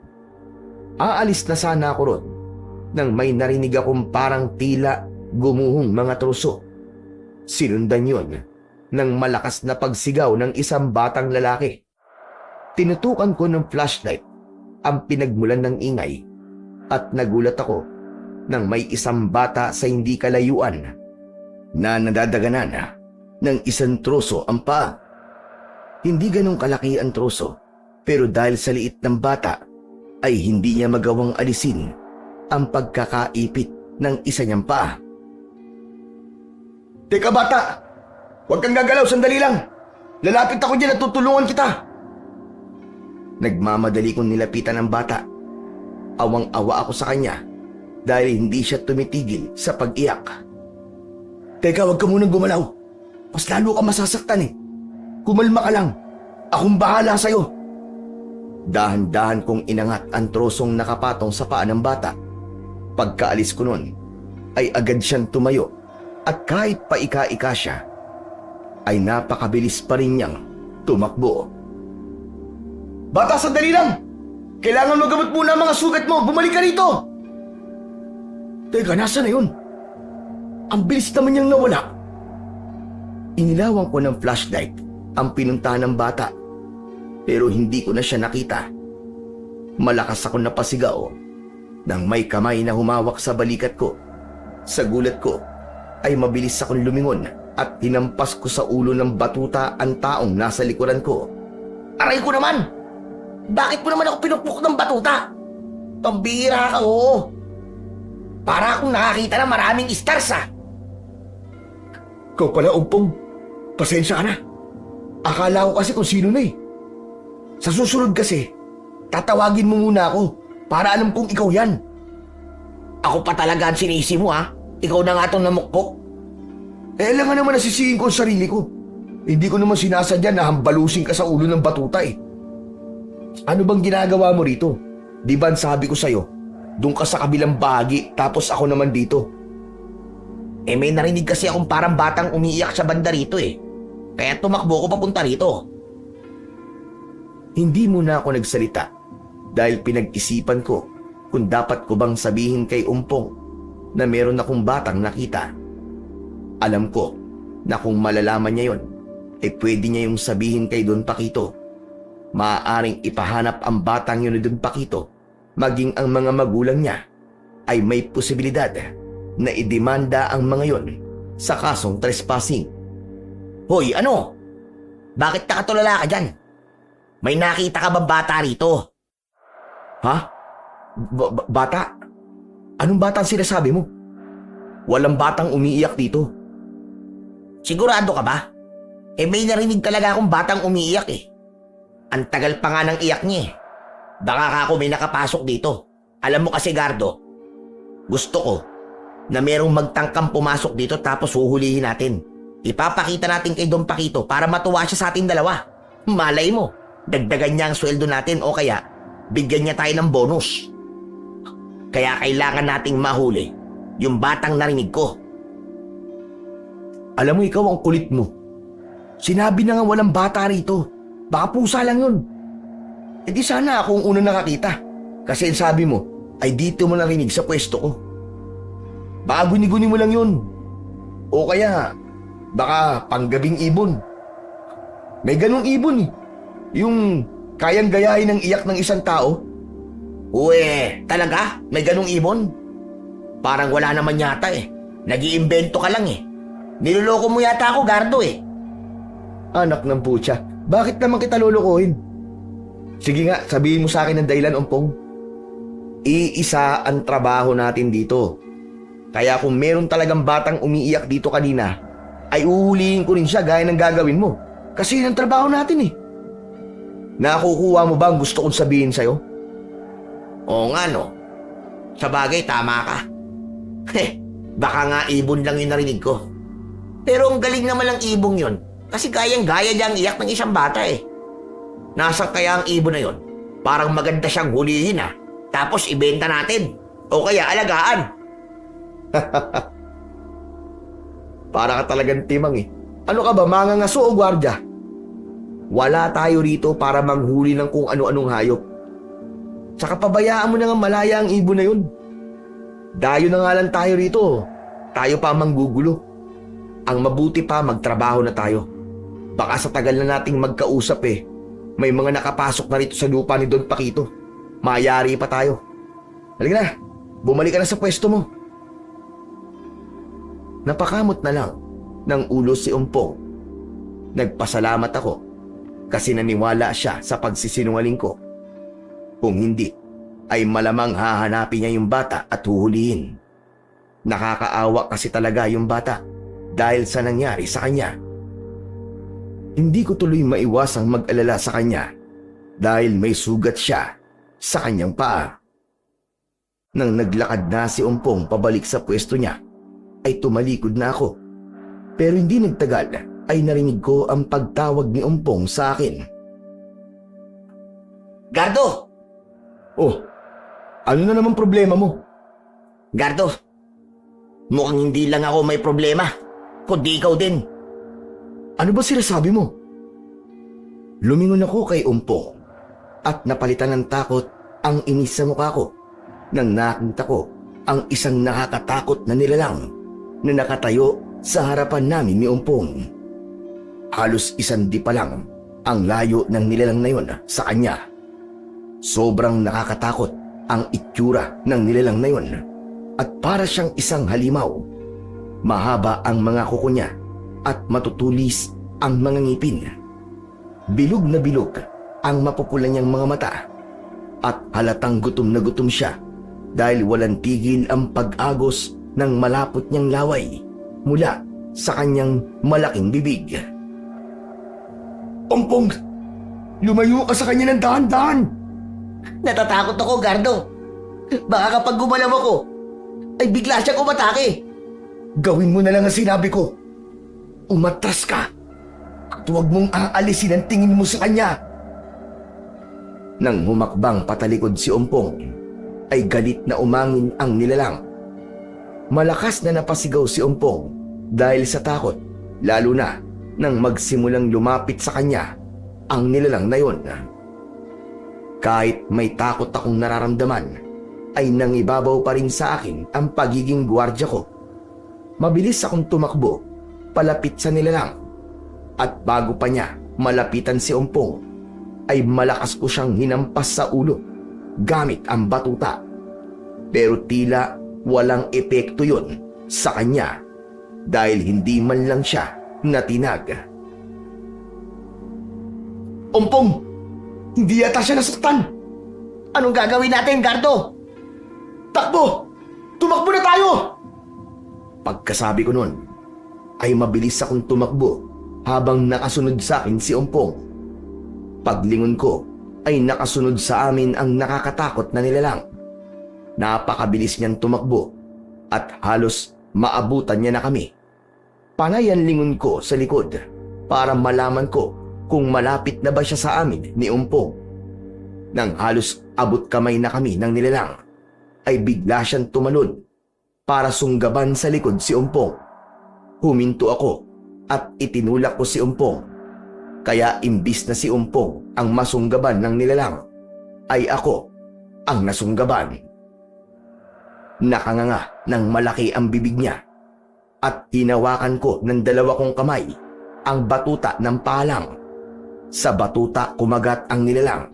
Speaker 1: Aalis na sana ako ron nang may narinig akong parang tila gumuhong mga troso. Sinundan yon ng malakas na pagsigaw ng isang batang lalaki. Tinutukan ko ng flashlight ang pinagmulan ng ingay at nagulat ako nang may isang bata sa hindi kalayuan na nadadaganan ng isang troso ang paa. Hindi ganong kalaki ang troso, pero dahil sa liit ng bata ay hindi niya magawang alisin ang pagkakaipit ng isa niyang paa. "Teka bata! Huwag kang gagalaw, sandali lang! Lalapit ako dyan at tutulungan kita!" Nagmamadali kong nilapitan ang bata. Awang-awa ako sa kanya dahil hindi siya tumitigil sa pag-iyak. "Teka, huwag ka munang gumalaw. Mas lalo ka masasaktan eh. Kumalma ka lang. Akong bahala sa'yo." Dahan-dahan kong inangat ang trosong nakapatong sa paa ng bata. Pagkaalis ko nun, ay agad siyang tumayo at kahit paika-ika siya, ay napakabilis pa rin niyang tumakbo. "Bata, sandali lang! Kailangan magamot muna ang mga sugat mo! Bumalik ka rito!" "Teka, nasa na yun? Ang bilis naman niyang nawala." Inilawan ko ng flashlight ang pinuntahan ng bata, pero hindi ko na siya nakita. Malakas ako napasigaw nang may kamay na humawak sa balikat ko. Sa gulat ko ay mabilis akong lumingon at hinampas ko sa ulo ng batuta ang taong nasa likuran ko. "Aray ko naman! Bakit mo naman ako pinupok ng batuta? Pambihira ka, oo! Para akong nakakita ng maraming stars, ah!" "Ikaw pala, Umpong. Pasensya ka na. Akala ko kasi kung sino na eh. Sa susunod kasi, tatawagin mo muna ako para alam kong ikaw yan." "Ako pa talaga ang sinisi mo, ha? Ikaw na nga itong namukpok." Alam nga naman nasisihin ko ang sarili ko. Hindi ko naman sinasadya na hambalusin ka sa ulo ng batuta eh. Ano bang ginagawa mo rito? Di ba sabi ko sa'yo, doon ka sa kabilang bahagi tapos ako naman dito?
Speaker 3: May narinig kasi akong parang batang umiiyak sa banda rito eh. Kaya tumakbo ko papunta rito.
Speaker 1: Hindi muna ako nagsalita dahil pinag-isipan ko kung dapat ko bang sabihin kay Umpong na meron akong batang nakita. Alam ko na kung malalaman niya yon, pwede niya yung sabihin kay Don Paquito. Maaaring ipahanap ang batang yun ni Don Paquito, maging ang mga magulang niya ay may posibilidad na idemanda ang mga yon sa kasong trespassing.
Speaker 3: Hoy, ano? Bakit nakatulala ka dyan? May nakita ka bang bata rito?
Speaker 1: Ha? Bata? Anong bata ang sinasabi mo? Walang batang umiiyak dito.
Speaker 3: Sigurado ka ba? May narinig talaga akong batang umiiyak eh. Ang tagal pa nga ng iyak niya eh. Baka ka ako may nakapasok dito. Alam mo kasi, Gardo, gusto ko na merong magtangkang pumasok dito tapos huhulihin natin. Ipapakita natin kay Don Paquito para matuwa siya sa ating dalawa. Malay mo, dagdagan niya ang sweldo natin o kaya bigyan niya tayo ng bonus. Kaya kailangan nating mahuli yung batang narinig ko.
Speaker 1: Alam mo, ikaw ang kulit mo. Sinabi na nga walang bata rito. Baka pusa lang yun. Di sana ako ang unang nakakita. Kasi ang sabi mo ay dito mo narinig sa pwesto ko. Baka guni-guni mo lang yun. O kaya baka panggabing ibon. May ganong ibon eh. Yung kayang gayahin ng iyak ng isang tao.
Speaker 3: Uwe, talaga? May ganong ibon? Parang wala naman yata eh. Nag-iimbento ka lang eh. Niloloko mo yata ako, Gardo eh.
Speaker 1: Anak ng putya, bakit naman kita lulukuhin? Sige nga, sabihin mo sa akin ang dahilan, Umpong. Iisa ang trabaho natin dito. Kaya kung meron talagang batang umiiyak dito kanina, ay uhulihin ko rin siya gaya ng gagawin mo. Kasi yun ang trabaho natin eh. Nakukuha mo ba ang gusto kong sabihin sa'yo?
Speaker 3: Oo nga no. Sa bagay, tama ka. Baka nga ibon lang yung narinig ko. Pero ang galing naman ng ibong yon. Kasi gayang-gaya niya ang iyak ng isang bata eh. Nasaan kaya ang ibon na yon? Parang maganda siyang hulihin ah. Tapos ibenta natin. O kaya alagaan.
Speaker 1: Para ka talagang timang eh. Ano ka ba, mangangaso o gwardya? Wala tayo rito para manghuli ng kung ano-anong hayop. Tsaka pabayaan mo na nga malaya ang ibon na yun. Dayo na nga lang tayo rito. Tayo pa manggugulo. Ang mabuti pa magtrabaho na tayo. Baka sa tagal na nating magkausap eh, may mga nakapasok na rito sa lupa ni Don Paquito. Mayari pa tayo. Halika na, bumalik ka na sa pwesto mo. Napakamot na lang ng ulo si Umpong. Nagpasalamat ako kasi naniwala siya sa pagsisinungaling ko. Kung hindi, ay malamang hahanapin niya yung bata at huhulihin. Nakakaawa kasi talaga yung bata dahil sa nangyari sa kanya. Hindi ko tuloy maiwasang mag-alala sa kanya dahil may sugat siya sa kanyang paa. Nang naglakad na si Umpong pabalik sa pwesto niya, ay tumalikod na ako. Pero hindi nagtagal ay narinig ko ang pagtawag ni Umpong sa akin.
Speaker 3: Gardo!
Speaker 1: Oh, ano na naman problema mo?
Speaker 3: Gardo! Mukhang hindi lang ako may problema, kundi ikaw din.
Speaker 1: Ano ba sinasabi mo? Lumingon ako kay Umpong at napalitan ng takot ang inis sa mukha ko nang nakita ko ang isang nakakatakot na nilalang na nakatayo sa harapan namin ni Umpong. Halos 1 di pa lang ang layo ng nilalang na yon sa kanya. Sobrang nakakatakot ang itsura ng nilalang na yon at para siyang isang halimaw. Mahaba ang mga kuko niya at matutulis ang mga ngipin. Bilog na bilog ang mapupula niyang mga mata at halatang gutom na gutom siya dahil walang tigil ang pag-agos ng malapot niyang laway mula sa kanyang malaking bibig. Umpong! Lumayo ka sa kanya ng dahan-dahan!
Speaker 3: Natatakot ako, Gardo. Baka kapag gumalaw ako, ay bigla siyang umatake.
Speaker 1: Gawin mo na lang ang sinabi ko. Umatras ka at huwag mong aalisin ang tingin mo sa kanya. Nang humakbang patalikod si Umpong, ay galit na umangin ang nilalang. Malakas na napasigaw si Umpong dahil sa takot, lalo na nang magsimulang lumapit sa kanya ang nilalang na yon. Kahit may takot akong nararamdaman, ay nangibabaw pa rin sa akin ang pagiging gwardiya ko. Mabilis akong tumakbo palapit sa nilalang at bago pa niya malapitan si Umpong, ay malakas ko siyang hinampas sa ulo gamit ang batuta. Pero tila walang epekto yon sa kanya dahil hindi man lang siya natinag. Umpong! Hindi yata siya nasaktan!
Speaker 3: Anong gagawin natin, Gardo?
Speaker 1: Takbo! Tumakbo na tayo! Pagkasabi ko nun, ay mabilis akong tumakbo habang nakasunod sa akin si Umpong. Paglingon ko, ay nakasunod sa amin ang nakakatakot na nilalang. Napakabilis niyang tumakbo at halos maabutan niya na kami. Panay ang lingon ko sa likod para malaman ko kung malapit na ba siya sa amin ni Umpong. Nang halos abot kamay na kami ng nilalang, ay bigla siyang tumalon para sunggaban sa likod si Umpong. Huminto ako at itinulak ko si Umpong. Kaya imbis na si Umpong ang masunggaban ng nilalang, ay ako ang nasunggaban. Nakanganga ng malaki ang bibig niya at hinawakan ko ng 2 kong kamay ang batuta ng palang. Sa batuta kumagat ang nilalang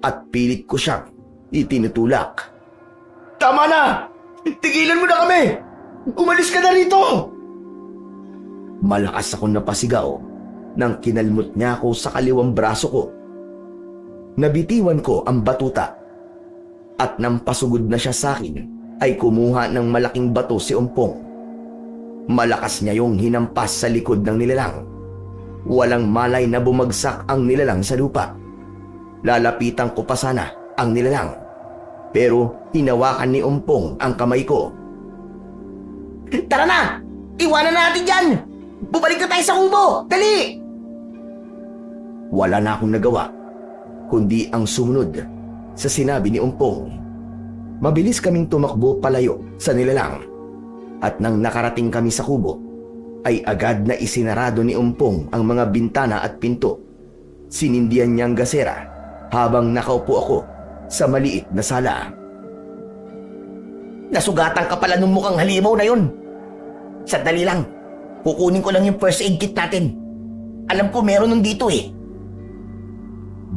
Speaker 1: at pilit ko siyang itinutulak. Tama na! Tigilan mo na kami! Umalis ka na rito! Malakas akong napasigaw nang kinalmot niya ako sa kaliwang braso ko. Nabitiwan ko ang batuta at nang pasugod na siya sa akin ay kumuha ng malaking bato si Umpong. Malakas niya yung hinampas sa likod ng nilalang. Walang malay na bumagsak ang nilalang sa lupa. Lalapitan ko pa sana ang nilalang. Pero hinawakan ni Umpong ang kamay ko.
Speaker 3: Tara na! Iwanan natin yan! Bumalik na tayo sa kubo! Dali!
Speaker 1: Wala na akong nagawa, kundi ang sumunod sa sinabi ni Umpong. Mabilis kaming tumakbo palayo sa nilalang. At nang nakarating kami sa kubo, ay agad na isinarado ni Umpong ang mga bintana at pinto. Sinindihan niyang gasera habang nakaupo ako sa maliit na sala.
Speaker 3: Nasugatan ka pala nung mukhang halimaw na yun. Sandali lang. Kukunin ko lang yung first aid kit natin. Alam ko meron nun dito eh.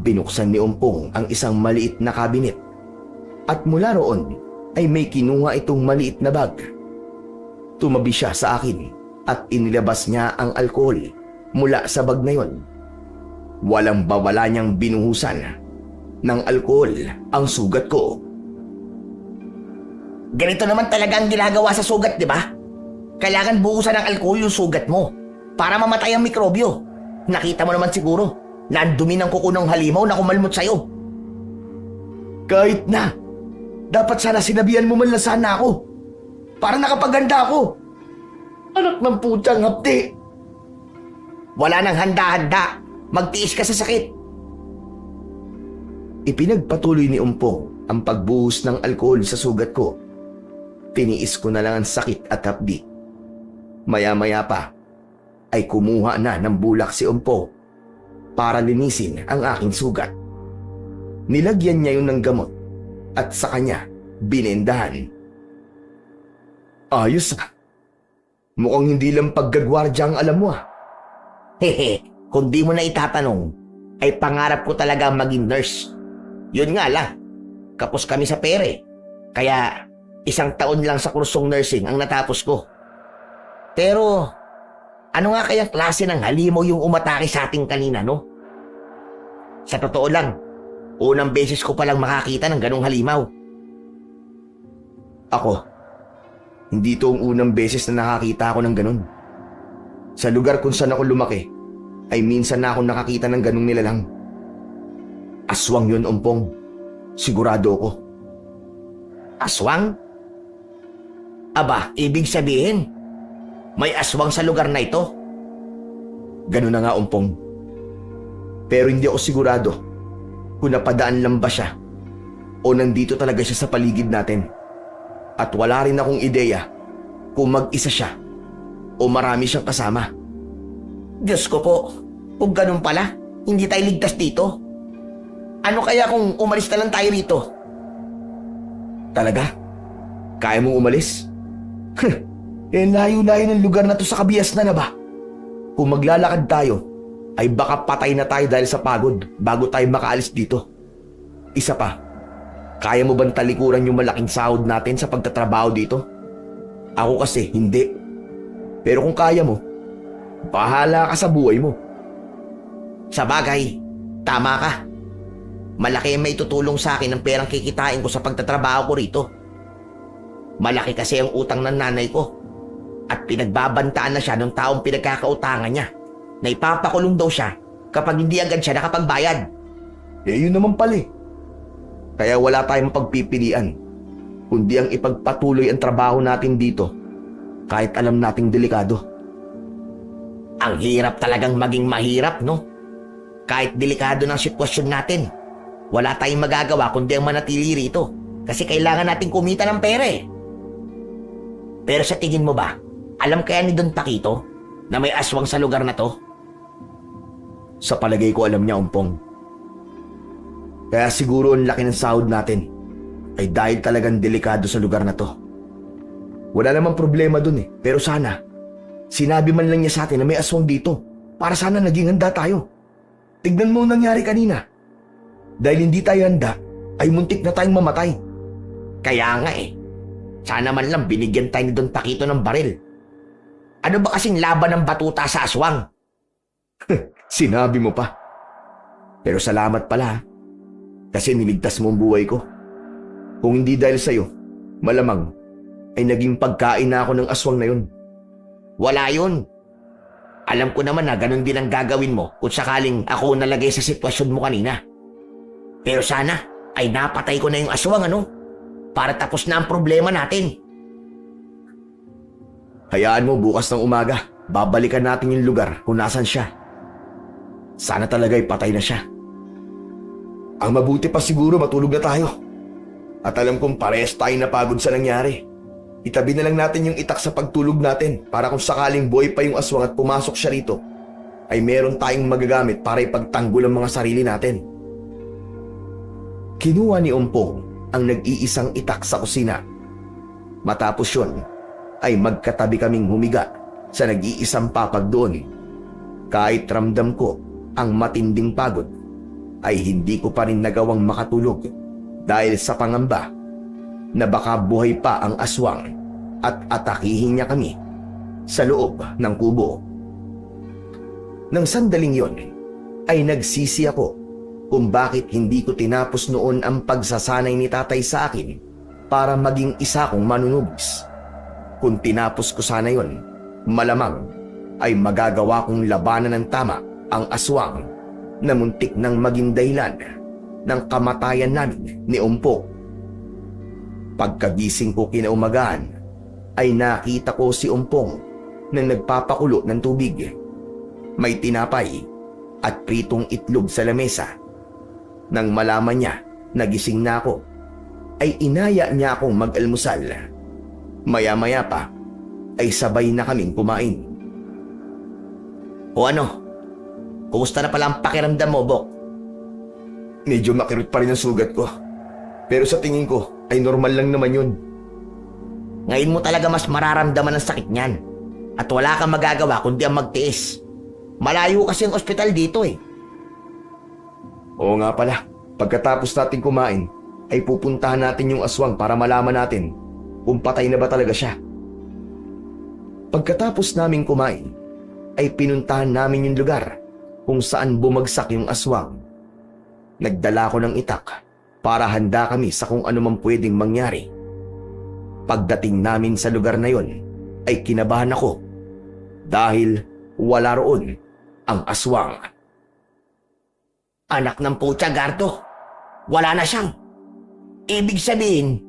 Speaker 1: Binuksan ni Umpong ang isang maliit na kabinet. At mula roon ay may kinuha itong maliit na bag. Tumabi siya sa akin at inilabas niya ang alkohol mula sa bag na yon. Walang bawala niyang binuhusan ng alkohol ang sugat ko.
Speaker 3: Ganito naman talaga ang ginagawa sa sugat, di ba? Kailangan buhusan ng alkohol yung sugat mo para mamatay ang mikrobyo. Nakita mo naman siguro na ang dumi ng kuko ng halimaw na kumalmot sa'yo.
Speaker 1: Kahit na, dapat sana sinabihan mo man lang sana ako para nakapaganda ako. Anak ng putang hapdi.
Speaker 3: Wala nang handa-handa. Magtiis ka sa sakit.
Speaker 1: Ipinagpatuloy ni Umpong ang pagbuhos ng alkohol sa sugat ko. Tiniis ko na lang ang sakit at hapdi. Maya-maya pa ay kumuha na ng bulak si Umpong para linisin ang aking sugat. Nilagyan niya yun ng gamot at sa kanya binendahan. Ayos ah. Mukhang hindi lang paggagwardya ang alam mo ah.
Speaker 3: Hehe, kung di mo na itatanong, ay pangarap ko talaga maging nurse. Yun nga lang, kapos kami sa pere. Kaya 1 taon lang sa kursong nursing ang natapos ko. Pero, ano nga kayang klase ng halimaw yung umatake sa ating kanina, no? Sa totoo lang, unang beses ko palang makakita ng ganong halimaw.
Speaker 1: Ako, hindi ito ang unang beses na nakakita ako ng ganun. Sa lugar kung saan ako lumaki, ay minsan na ako nakakita ng ganung nilalang. Aswang yun, Umpong. Sigurado ako.
Speaker 3: Aswang? Aba, ibig sabihin, may aswang sa lugar na ito?
Speaker 1: Ganun na nga, Umpong. Pero hindi ako sigurado kung napadaan lang ba siya o nandito talaga siya sa paligid natin. At wala rin akong ideya kung mag-isa siya o marami siyang kasama.
Speaker 3: Diyos ko po, kung ganun pala, hindi tayo ligtas dito. Ano kaya kung umalis na lang tayo rito?
Speaker 1: Talaga? Kaya mong umalis? Layo-layo ng lugar na to sa Kabiasnan na ba? Kung maglalakad tayo, ay baka patay na tayo dahil sa pagod bago tayo makaalis dito. Isa pa, kaya mo bang talikuran yung malaking sahod natin sa pagtatrabaho dito? Ako kasi hindi. Pero kung kaya mo, bahala ka sa buhay mo.
Speaker 3: Sa bagay, tama ka. Malaki ang may tutulong sa akin ng perang kikitain ko sa pagtatrabaho ko rito. Malaki kasi ang utang ng nanay ko. At pinagbabantaan na siya ng taong pinagkakautangan niya na ipapakulong daw siya kapag hindi agad siya nakapagbayad.
Speaker 1: Yun naman pala eh. Kaya wala tayong pagpipilian, kundi ang ipagpatuloy ang trabaho natin dito kahit alam nating delikado.
Speaker 3: Ang hirap talagang maging mahirap, no? Kahit delikado ng sitwasyon natin, wala tayong magagawa kundi ang manatili rito kasi kailangan nating kumita ng pera eh. Pero sa tingin mo ba, alam kaya ni Don Paquito na may aswang sa lugar na to?
Speaker 1: Sa palagay ko alam niya, Umpong. Kaya siguro ang laki ng sahod natin ay dahil talagang delikado sa lugar na to. Wala namang problema dun eh, pero sana sinabi man lang niya sa atin na may aswang dito para sana naging handa tayo. Tignan mo ang nangyari kanina. Dahil hindi tayo handa, ay muntik na tayong mamatay.
Speaker 3: Kaya nga eh, sana man lang binigyan tayo ni Don Paquito ng baril. Ano ba kasing laban ng batuta sa aswang?
Speaker 1: Sinabi mo pa. Pero salamat pala kasi niligtas mo ang buhay ko. Kung hindi dahil sa'yo, malamang ay naging pagkain na ako ng aswang na yun.
Speaker 3: Wala yun. Alam ko naman na ganun din ang gagawin mo kung sakaling ako nalagay sa sitwasyon mo kanina. Pero sana ay napatay ko na yung aswang, ano? Para tapos na ang problema natin.
Speaker 1: Hayaan mo, bukas ng umaga, babalikan natin yung lugar kung nasan siya. Sana talaga'y patay na siya. Ang mabuti pa siguro matulog na tayo. At alam kong parehas tayo napagod sa nangyari. Itabi na lang natin yung itak sa pagtulog natin para kung sakaling buhay pa yung aswang at pumasok siya rito, ay meron tayong magagamit para ipagtanggol ang mga sarili natin. Kinuha ni Ompong ang nag-iisang itak sa kusina. Matapos yun, ay magkatabi kaming humiga sa nag-iisang papag doon. Kahit ramdam ko ang matinding pagod, ay hindi ko pa rin nagawang makatulog dahil sa pangamba na baka buhay pa ang aswang at atakihin niya kami sa loob ng kubo. Nang sandaling yon, ay nagsisi ako kung bakit hindi ko tinapos noon ang pagsasanay ni tatay sa akin para maging isa kong manunubis. Kung tinapos ko sana yon, malamang ay magagawa kong labanan ng tama ang aswang na muntik nang maging dahilan ng kamatayan namin ni Ompong. Pagkagising ko kinaumagahan, ay nakita ko si Ompong na nagpapakulo ng tubig. May tinapay at pritong itlog sa lamesa. Nang malaman niya na gising na ako, ay inaya niya akong mag-almusal. Maya-maya pa, ay sabay na kaming kumain. O ano? Kumusta na pala ang pakiramdam mo, Bok? Medyo makirot pa rin ang sugat ko. Pero sa tingin ko, ay normal lang naman yun.
Speaker 3: Ngayon mo talaga mas mararamdaman ang sakit niyan. At wala kang magagawa kundi ang magtiis. Malayo kasi ang ospital dito eh.
Speaker 1: Oo nga pala, pagkatapos natin kumain, ay pupuntahan natin yung aswang para malaman natin kung patay na ba talaga siya. Pagkatapos namin kumain, ay pinuntahan namin yung lugar kung saan bumagsak yung aswang. Nagdala ko ng itak para handa kami sa kung ano man pwedeng mangyari. Pagdating namin sa lugar na yon, ay kinabahan ako dahil wala roon ang aswang.
Speaker 3: Anak ng putya, Gardo. Wala na siyang. Ibig sabihin,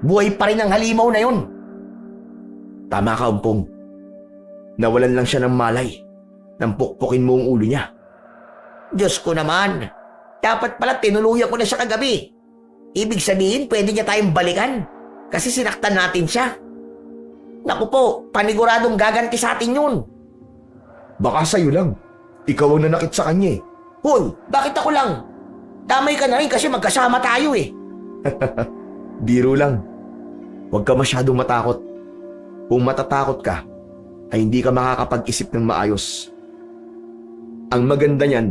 Speaker 3: buhay pa rin ang halimaw na yon.
Speaker 1: Tama ka, Ompong. Nawalan lang siya ng malay. Nang pukpukin mo ang ulo niya.
Speaker 3: Diyos ko naman. Dapat pala tinuluyan ko na siya kagabi. Ibig sabihin, pwede niya tayong balikan. Kasi sinaktan natin siya. Naku po, paniguradong gaganti sa atin yun.
Speaker 1: Baka sa'yo lang. Ikaw ang nanakit sa kanya eh.
Speaker 3: Hoy, bakit ako lang? Damay ka na rin kasi magkasama tayo eh.
Speaker 1: Biro lang. Huwag ka masyadong matakot. Kung matatakot ka, ay hindi ka makakapag-isip ng maayos. Ang maganda niyan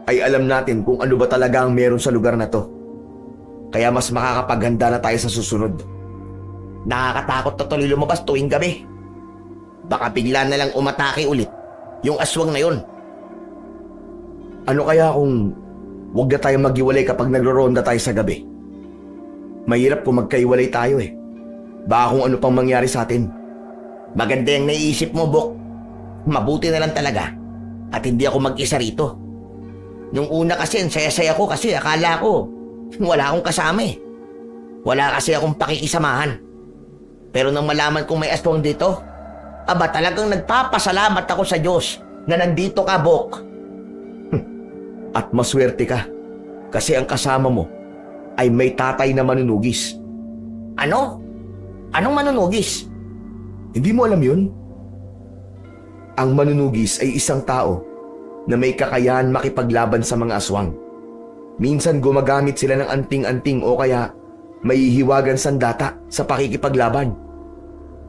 Speaker 1: ay alam natin kung ano ba talaga ang meron sa lugar na to. Kaya mas makakapaghanda na tayo sa susunod.
Speaker 3: Nakakatakot na tuloy lumabas tuwing gabi. Baka bigla na lang umatake ulit yung aswang na yun.
Speaker 1: Ano kaya kung huwag na tayo maghiwalay kapag nagro-ronda tayo sa gabi? Mahirap kung magkaiwalay tayo eh. Baka kung ano pang mangyari sa atin.
Speaker 3: Maganda yung naiisip mo, Bok. Mabuti na lang talaga at hindi ako mag-isa rito. Nung una kasi, ang saya-saya ko kasi akala ko wala akong kasama eh. Wala kasi akong pakikisamahan. Pero nang malaman kong may aswang dito, aba talagang nagpapasalamat ako sa Diyos na nandito ka, Bok.
Speaker 1: At maswerte ka kasi ang kasama mo ay may tatay na manunugis.
Speaker 3: Ano? Anong manunugis?
Speaker 1: Hindi mo alam yun? Ang manunugis ay isang tao na may kakayahan makipaglaban sa mga aswang. Minsan gumagamit sila ng anting-anting o kaya may hiwagan sandata sa pakikipaglaban.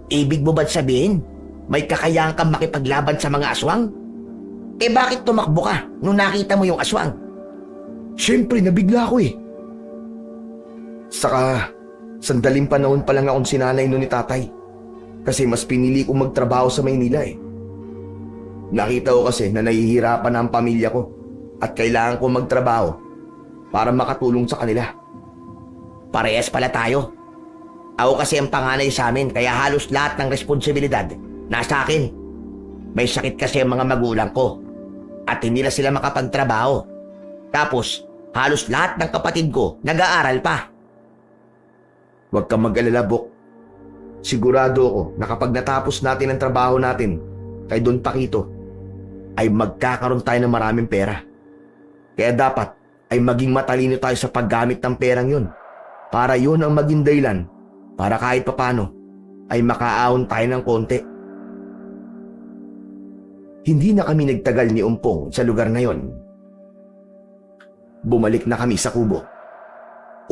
Speaker 3: Ibig mo ba't sabihin, may kakayahan kang makipaglaban sa mga aswang? Eh bakit tumakbo ka nung nakita mo yung aswang?
Speaker 1: Siyempre, nabigla ako eh. Saka, sandaling panahon pa lang akong sinanay nun ni tatay. Kasi mas pinili kong magtrabaho sa Maynila eh. Nakita ko kasi na nahihirapan na ang pamilya ko at kailangan ko magtrabaho para makatulong sa kanila.
Speaker 3: Parehas pala tayo. Ako kasi ang panganay sa amin kaya halos lahat ng responsibilidad nasa akin. May sakit kasi ang mga magulang ko at hindi na sila makapagtrabaho. Tapos, Halos lahat ng kapatid ko nag-aaral pa.
Speaker 1: Huwag kang mag-alala, Bok. Sigurado ako na kapag natapos natin ang trabaho natin kay Don Paquito, ay magkakaroon tayo ng maraming pera. Kaya dapat ay maging matalino tayo sa paggamit ng perang yun. Para yun ang maging dahilan para kahit papano ay makaahon tayo ng konti. Hindi na kami nagtagal ni Umpong sa lugar na yon. Bumalik na kami sa kubo.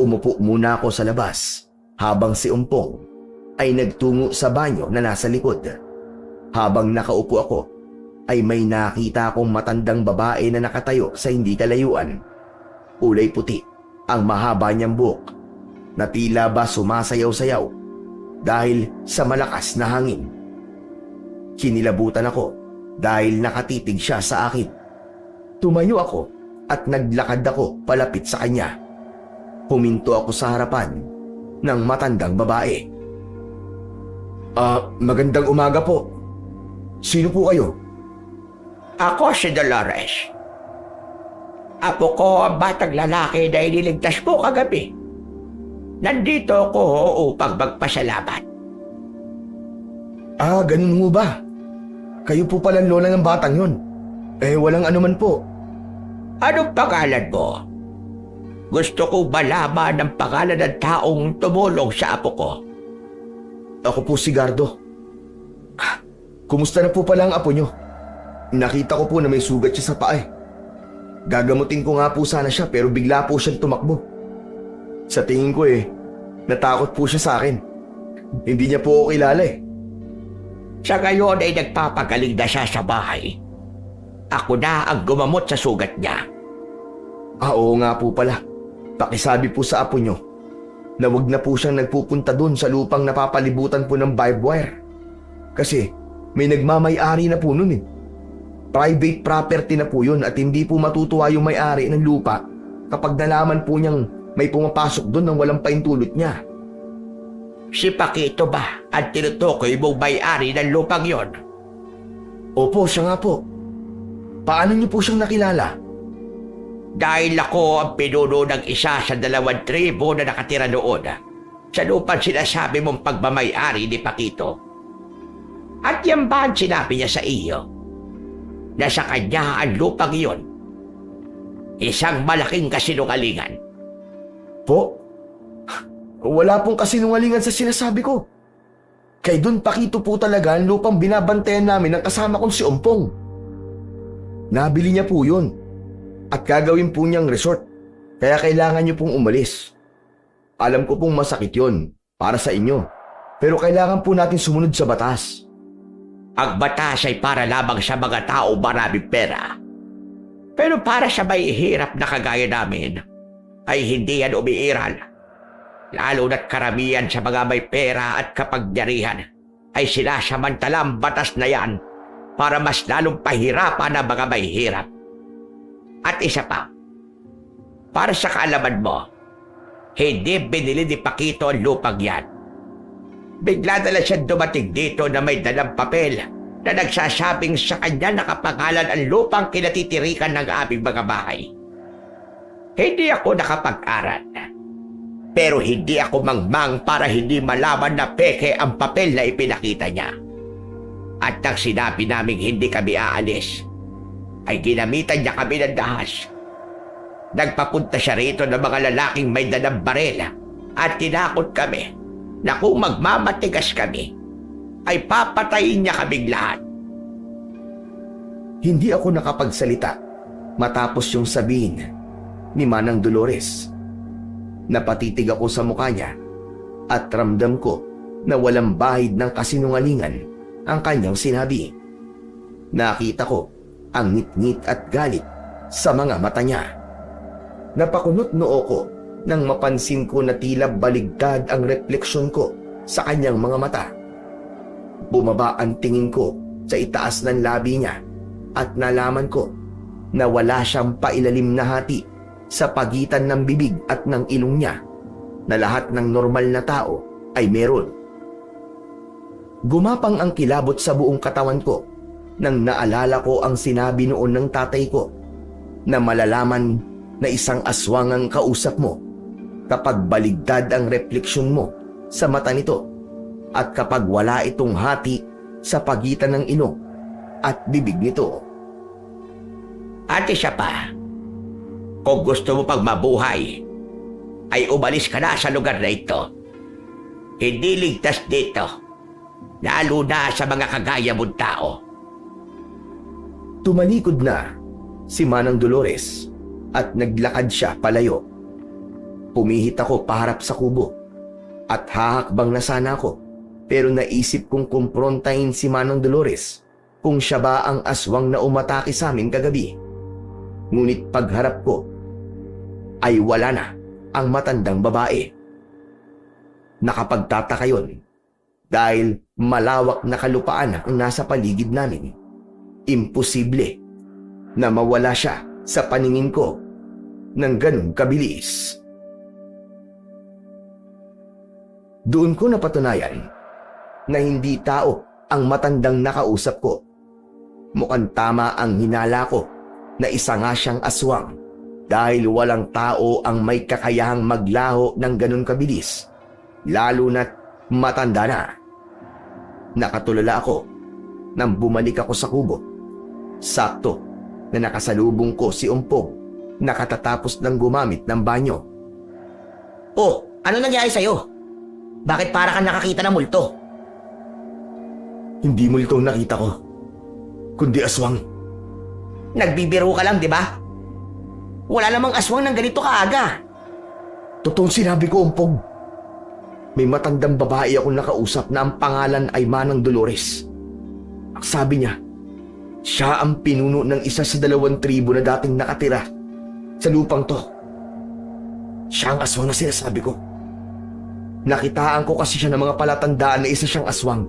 Speaker 1: Umupo muna ako sa labas habang si Umpong ay nagtungo sa banyo na nasa likod. Habang nakaupo ako, ay may nakita akong matandang babae na nakatayo sa hindi kalayuan. Kulay puti ang mahaba niyang buhok na tila ba sumasayaw-sayaw dahil sa malakas na hangin. Kinilabutan ako dahil nakatitig siya sa akin. Tumayo ako at naglakad ako palapit sa kanya. Huminto ako sa harapan ng matandang babae. Magandang umaga po. Sino po kayo?
Speaker 2: Ako si Dolores. Apo ko ang batang lalaki na iniligtas mo kagabi. Nandito ako upang magpasalamat.
Speaker 1: Ganun mo ba? Kayo po pala ang lola ng batang yon. Walang anuman po.
Speaker 2: Anong pangalan mo? Gusto ko malaman ang pangalan ng taong tumulong sa apo ko.
Speaker 1: Ako po si Gardo. Kumusta na po pala ang apo nyo? Nakita ko po na may sugat siya sa paa eh. Gagamutin ko nga po sana siya pero bigla po siyang tumakbo. Sa tingin ko natakot po siya sa akin. Hindi niya po ako kilala eh.
Speaker 2: Sa ngayon ay nagpapagaling na siya sa bahay. Ako na ang gumamot sa sugat niya.
Speaker 1: Oo nga po pala. Pakisabi po sa apo nyo na wag na po siyang nagpupunta dun sa lupang napapalibutan po ng barbed wire. Kasi may nagmamay-ari na po nun eh. Private property na po yun at hindi po matutuwa yung may-ari ng lupa kapag nalaman po niyang may pumapasok doon nang walang paintulot niya.
Speaker 2: Si Paquito ba ang tinutukoy mong may-ari ng lupang yon?
Speaker 1: Opo, siya nga po. Paano niyo po siyang nakilala?
Speaker 2: Dahil ako ang pinuno ng isa sa 2 tribo na nakatira noon sa lupang sinasabi mong pagmamay-ari ni Paquito. At yan ba ang sinabi niya sa iyo? Na sa kanya ang lupang iyon. Isang malaking kasinungalingan.
Speaker 1: Po? Wala pong kasinungalingan sa sinasabi ko. Kay Don Paquito po talaga ang lupang binabantayan namin ng kasama kong si Umpong. Nabili niya po yun. At gagawin po niyang resort. Kaya kailangan niyo pong umalis. Alam ko pong masakit yun para sa inyo. Pero kailangan po natin sumunod sa batas.
Speaker 2: Ang batas ay para lamang sa mga tao maraming pera. Pero para sa may hirap na kagaya namin, ay hindi yan umiiral. Lalo na't karamihan sa mga may pera at kapangyarihan ay sinasamantala ang batas na yan para mas lalong pahirapan ang mga may hirap. At isa pa, para sa kaalaman mo, hindi binili ni Paquito ang lupang yan. Bigla na lang siya dumating dito na may dalang papel na nagsasabing sa kanya nakapangalan ang lupang kinatitirikan ng aming mga bahay. Hindi ako nakapag-aral. Pero hindi ako mangmang para hindi malaman na peke ang papel na ipinakita niya. At nang sinabi naming hindi kami aalis, ay ginamitan niya kami ng dahas. Nagpapunta siya rito ng mga lalaking may dalang barel at tinakot kami na kung magmamatigas kami, ay papatayin niya kaming lahat.
Speaker 1: Hindi ako nakapagsalita matapos yung sabihin ni Manang Dolores. Napatitig ako sa mukha niya at ramdam ko na walang bahid ng kasinungalingan ang kanyang sinabi. Nakita ko ang ngit-ngit at galit sa mga mata niya. Napakunot noo ko nang mapansin ko na tila baligtad ang refleksyon ko sa kanyang mga mata. Bumaba ang tingin ko sa itaas ng labi niya at nalaman ko na wala siyang pailalim na hati sa pagitan ng bibig at ng ilong niya na lahat ng normal na tao ay meron. Gumapang ang kilabot sa buong katawan ko nang naalala ko ang sinabi noon ng tatay ko na malalaman na isang aswang ang kausap mo kapag baligtad ang refleksyon mo sa mata nito at kapag wala itong hati sa pagitan ng ilong at bibig nito.
Speaker 2: At isa pa, kung gusto mo pag mabuhay, ay umalis ka na sa lugar na ito. Hindi ligtas dito, lalo na sa mga kagaya mong tao.
Speaker 1: Tumalikod na si Manang Dolores at naglakad siya palayo. Pumihit ako paharap sa kubo at hahakbang na sana ako, pero naisip kong kumprontahin si Manang Dolores kung siya ba ang aswang na umatake sa amin kagabi. Ngunit pagharap ko ay wala na ang matandang babae. Nakapagtataka yun dahil malawak na kalupaan ang nasa paligid namin. Imposible na mawala siya sa paningin ko ng ganun kabilis. Doon ko napatunayan na hindi tao ang matandang nakausap ko. Mukhang tama ang hinala ko na isa nga siyang aswang dahil walang tao ang may kakayahang maglaho ng ganun kabilis, lalo na't matanda na. Nakatulala ako nang bumalik ako sa kubo. Sakto na nakasalubong ko si Umpog na katatapos ng gumamit ng banyo.
Speaker 3: Oh, ano nangyari sa'yo? Bakit para kang nakakita ng multo?
Speaker 1: Hindi multo ang nakita ko, kundi aswang.
Speaker 3: Nagbibiro ka lang, di ba? Wala namang aswang ng ganito kaaga.
Speaker 1: Totoong sinabi ko, Umpog. May matandang babae akong nakausap na ang pangalan ay Manang Dolores. Ang sabi niya, siya ang pinuno ng isa sa 2 tribo na dating nakatira sa lupang to. Siya ang aswang na sinasabi ko. Nakitaan ko kasi siya ng mga palatandaan na isa siyang aswang.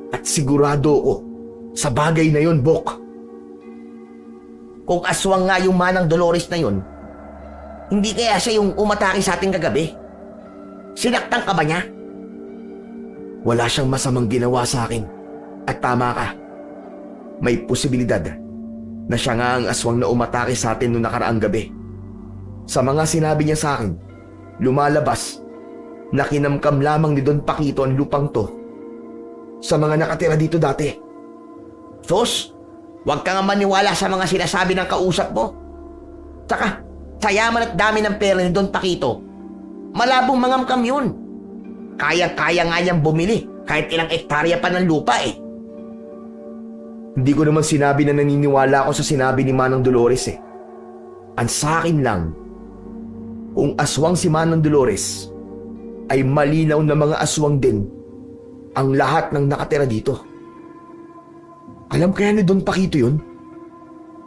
Speaker 1: At sigurado ko sa bagay na yon, Bok.
Speaker 3: Kung aswang nga yung Manang Dolores na yun, hindi kaya siya yung umatake sa ating kagabi? Sinaktan ka ba niya?
Speaker 1: Wala siyang masamang ginawa sa akin. At tama ka. May posibilidad na siya nga ang aswang na umatake sa atin noong nakaraang gabi. Sa mga sinabi niya sa akin, lumalabas na kinamkam lamang ni Don Paquito ang lupang to sa mga nakatira dito dati.
Speaker 3: Sos, huwag ka nga maniwala sa mga sinasabi ng kausap mo. Tsaka, sa yaman at dami ng pera ni Don Paquito, malabong mangamkam yun. Kaya-kaya nga niyang bumili kahit ilang ektarya pa ng lupa eh.
Speaker 1: Hindi ko naman sinabi na naniniwala ako sa sinabi ni Manang Dolores eh. Ang sa akin lang, kung aswang si Manang Dolores, ay malinaw na mga aswang din ang lahat ng nakatira dito. Alam kaya ni Don Paquito yun?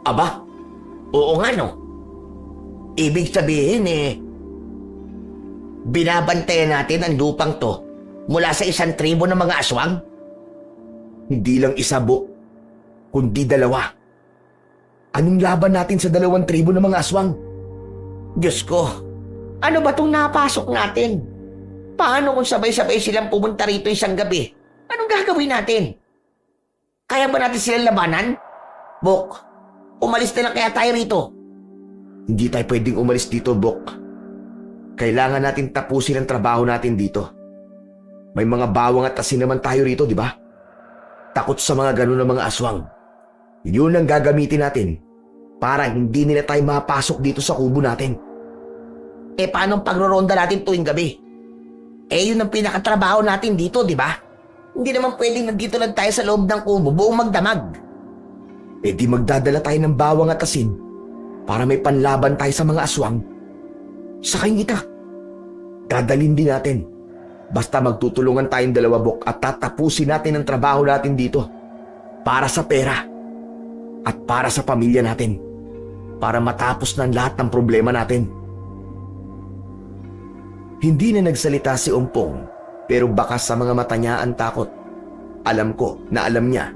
Speaker 3: Aba, oo nga no. Ibig sabihin binabantayan natin ang lupang to mula sa isang tribo ng mga aswang?
Speaker 1: Hindi lang isa, Bo, kundi 2. Anong laban natin sa 2 tribo ng mga aswang?
Speaker 3: Diyos ko, ano ba tong napasok natin? Paano kung sabay-sabay silang pumunta rito isang gabi? Anong gagawin natin? Kaya ba natin silang labanan? Bok, umalis na lang kaya tayo rito.
Speaker 1: Hindi tayo pwedeng umalis dito, Bok. Kailangan natin tapusin ang trabaho natin dito. May mga bawang at asin naman tayo rito, di ba? Takot sa mga ganun ng mga aswang. Yun ang gagamitin natin para hindi nila tayo mapasok dito sa kubo natin.
Speaker 3: Paano ang pagroronda natin tuwing gabi? Yun ang pinakatrabaho natin dito, di ba? Hindi naman pwedeng nandito lang tayo sa loob ng kubo buong magdamag.
Speaker 1: Di magdadala tayo ng bawang at asin para may panlaban tayo sa mga aswang. Sakayin kita. Dadalhin din natin. Basta magtutulungan tayong 2, Bok, at tatapusin natin ang trabaho natin dito. Para sa pera. At para sa pamilya natin. Para matapos ng lahat ng problema natin. Hindi na nagsalita si Umpong, pero bakas sa mga mata niya ang takot. Alam ko na alam niya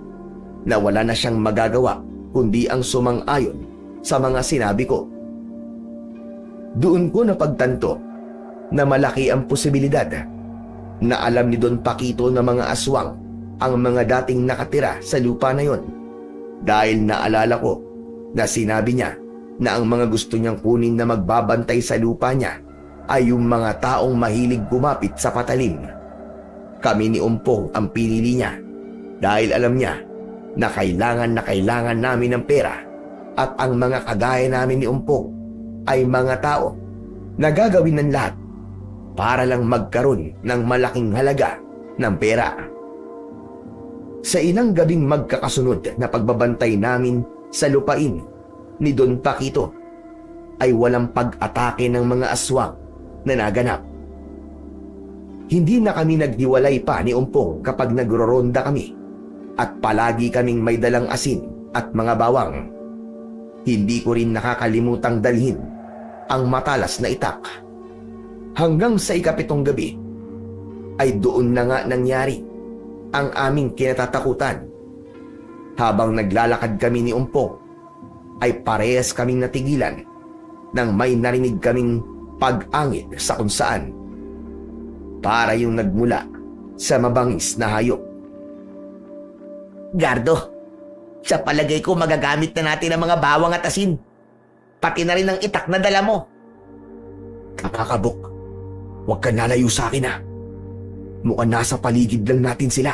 Speaker 1: na wala na siyang magagawa kundi ang sumang-ayon sa mga sinabi ko. Doon ko napagtanto na malaki ang posibilidad na alam ni Don Paquito na mga aswang ang mga dating nakatira sa lupa na yon, dahil naalala ko na sinabi niya na ang mga gusto niyang kunin na magbabantay sa lupa niya ay yung mga taong mahilig gumapit sa patalim. Kami ni Umpong ang pinili niya dahil alam niya na kailangan namin ng pera at ang mga kagaya namin ni Umpong ay mga tao na gagawin ng lahat para lang magkaroon ng malaking halaga ng pera. Sa ilang gabing magkakasunod na pagbabantay namin sa lupain ni Don Paquito ay walang pag-atake ng mga aswang na naganap. Hindi na kami naghiwalay pa ni Umpong kapag nagroronda kami at palagi kaming may dalang asin at mga bawang. Hindi ko rin nakakalimutang dalhin ang matalas na itak. Hanggang sa ikapitong gabi ay doon na nga nangyari ang aming kinatatakutan. Habang naglalakad kami ni Umpong ay parehas kaming natigilan nang may narinig kaming pag-angit sa kung saan. Para yung nagmula sa mabangis na hayop.
Speaker 3: Gardo, sa palagay ko magagamit na natin ang mga bawang at asin. Pati na rin ang itak na dala mo.
Speaker 1: Kakakabok, huwag ka nalayo sa akin ha. Mukhang nasa paligid lang natin sila.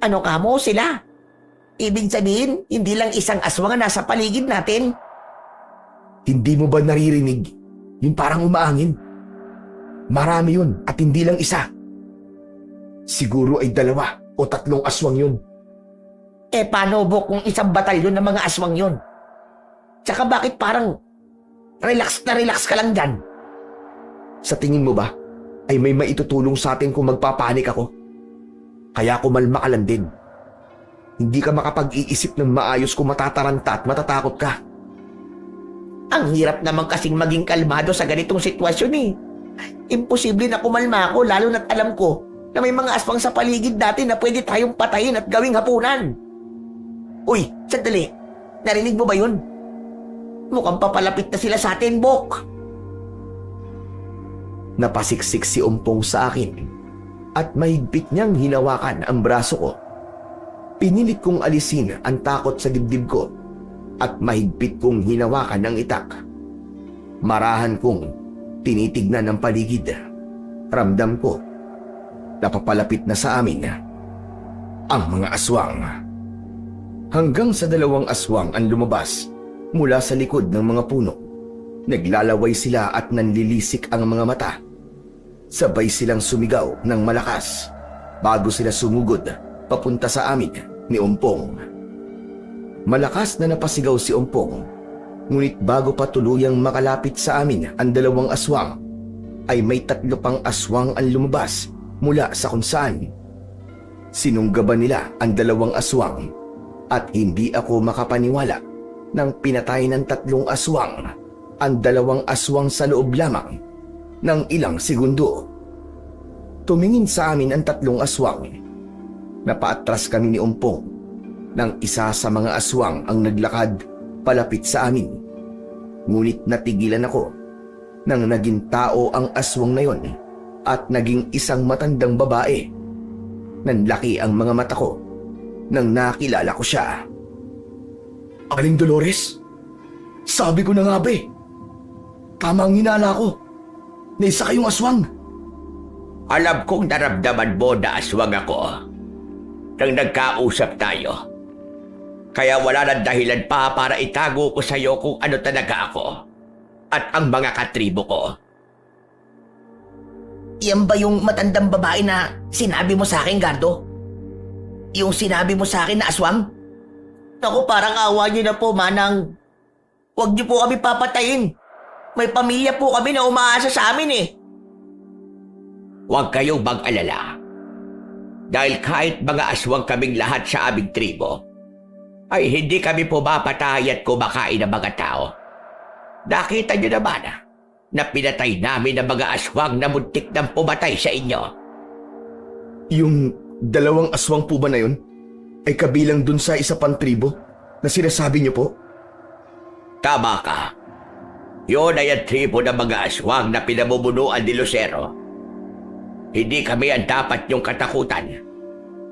Speaker 3: Ano ka mo sila? Ibig sabihin, hindi lang isang aswang ang nasa paligid natin.
Speaker 1: Hindi mo ba naririnig yung parang umaangin? Marami yun at hindi lang isa. Siguro ay 2 o 3 aswang yun.
Speaker 3: Paano Bok kung isang batalyon ng mga aswang yun? Tsaka bakit parang relax na relax ka lang dyan?
Speaker 1: Sa tingin mo ba ay may maitutulong sa atin kung magpapanik ako? Kaya kumalma ka lang din. Hindi ka makapag-iisip ng maayos kung matataranta at matatakot ka.
Speaker 3: Ang hirap naman kasing maging kalmado sa ganitong sitwasyon eh. Imposible na kumalma ako lalo na't alam ko na may mga aswang sa paligid natin na pwede tayong patayin at gawing hapunan. Uy, sandali. Narinig mo ba yun? Mukhang papalapit na sila sa atin, Bok.
Speaker 1: Napasiksik si Umpong sa akin at mahigpit niyang hinawakan ang braso ko. Pinilit kong alisin ang takot sa dibdib ko at mahigpit kong hinawakan ang itak. Marahan kong tinitignan ang paligid. Ramdam ko napapalapit na sa amin ang mga aswang. Hanggang sa 2 aswang ang lumabas mula sa likod ng mga puno. Naglalaway sila at nanlilisik ang mga mata. Sabay silang sumigaw ng malakas bago sila sumugod papunta sa amin ni Umpong. Malakas na napasigaw si Umpong, ngunit bago pa tuluyang makalapit sa amin ang 2 aswang, ay may 3 pang aswang ang lumabas mula sa kung saan. Sinunggaban nila ang 2 aswang at hindi ako makapaniwala nang pinatay ng 3 aswang ang 2 aswang sa loob lamang ng ilang segundo. Tumingin sa amin ang 3 aswang. Napaatras kami ni Umpong nang isa sa mga aswang ang naglakad palapit sa amin. Ngunit natigilan ako nang naging tao ang aswang na yon at naging isang matandang babae. Nanlaki ang mga mata ko nang nakilala ko siya. Aling Dolores? Sabi ko na nga ba eh. Tama ang hinala ko. Na isa kayong aswang.
Speaker 2: Alam kong naramdaman mo na aswang ako nang nagkausap tayo. Kaya wala nang dahilan pa para itago ko sa iyo kung ano talaga ako at ang mga katribo ko.
Speaker 3: Yan ba yung matandang babae na sinabi mo sa akin, Gardo? Yung sinabi mo sa akin na aswang? Naku, parang awa niyo na po, Manang. Huwag niyo po kami papatayin. May pamilya po kami na umaasa sa amin eh.
Speaker 2: Huwag kayong mag-alala. Dahil kahit mga aswang kaming lahat sa aming tribo, ay hindi kami pumapatay at kumakain ng mga tao. Nakita niyo naman na pinatay namin ang mga aswang na muntik nang pumatay sa inyo.
Speaker 1: Yung 2 aswang po ba na yun ay kabilang dun sa isa pang tribo na sinasabi niyo po?
Speaker 2: Tama ka. Yun ay ang tribo ng mga aswang na pinamumunuan ni Lucero. Hindi kami ang dapat niyong katakutan,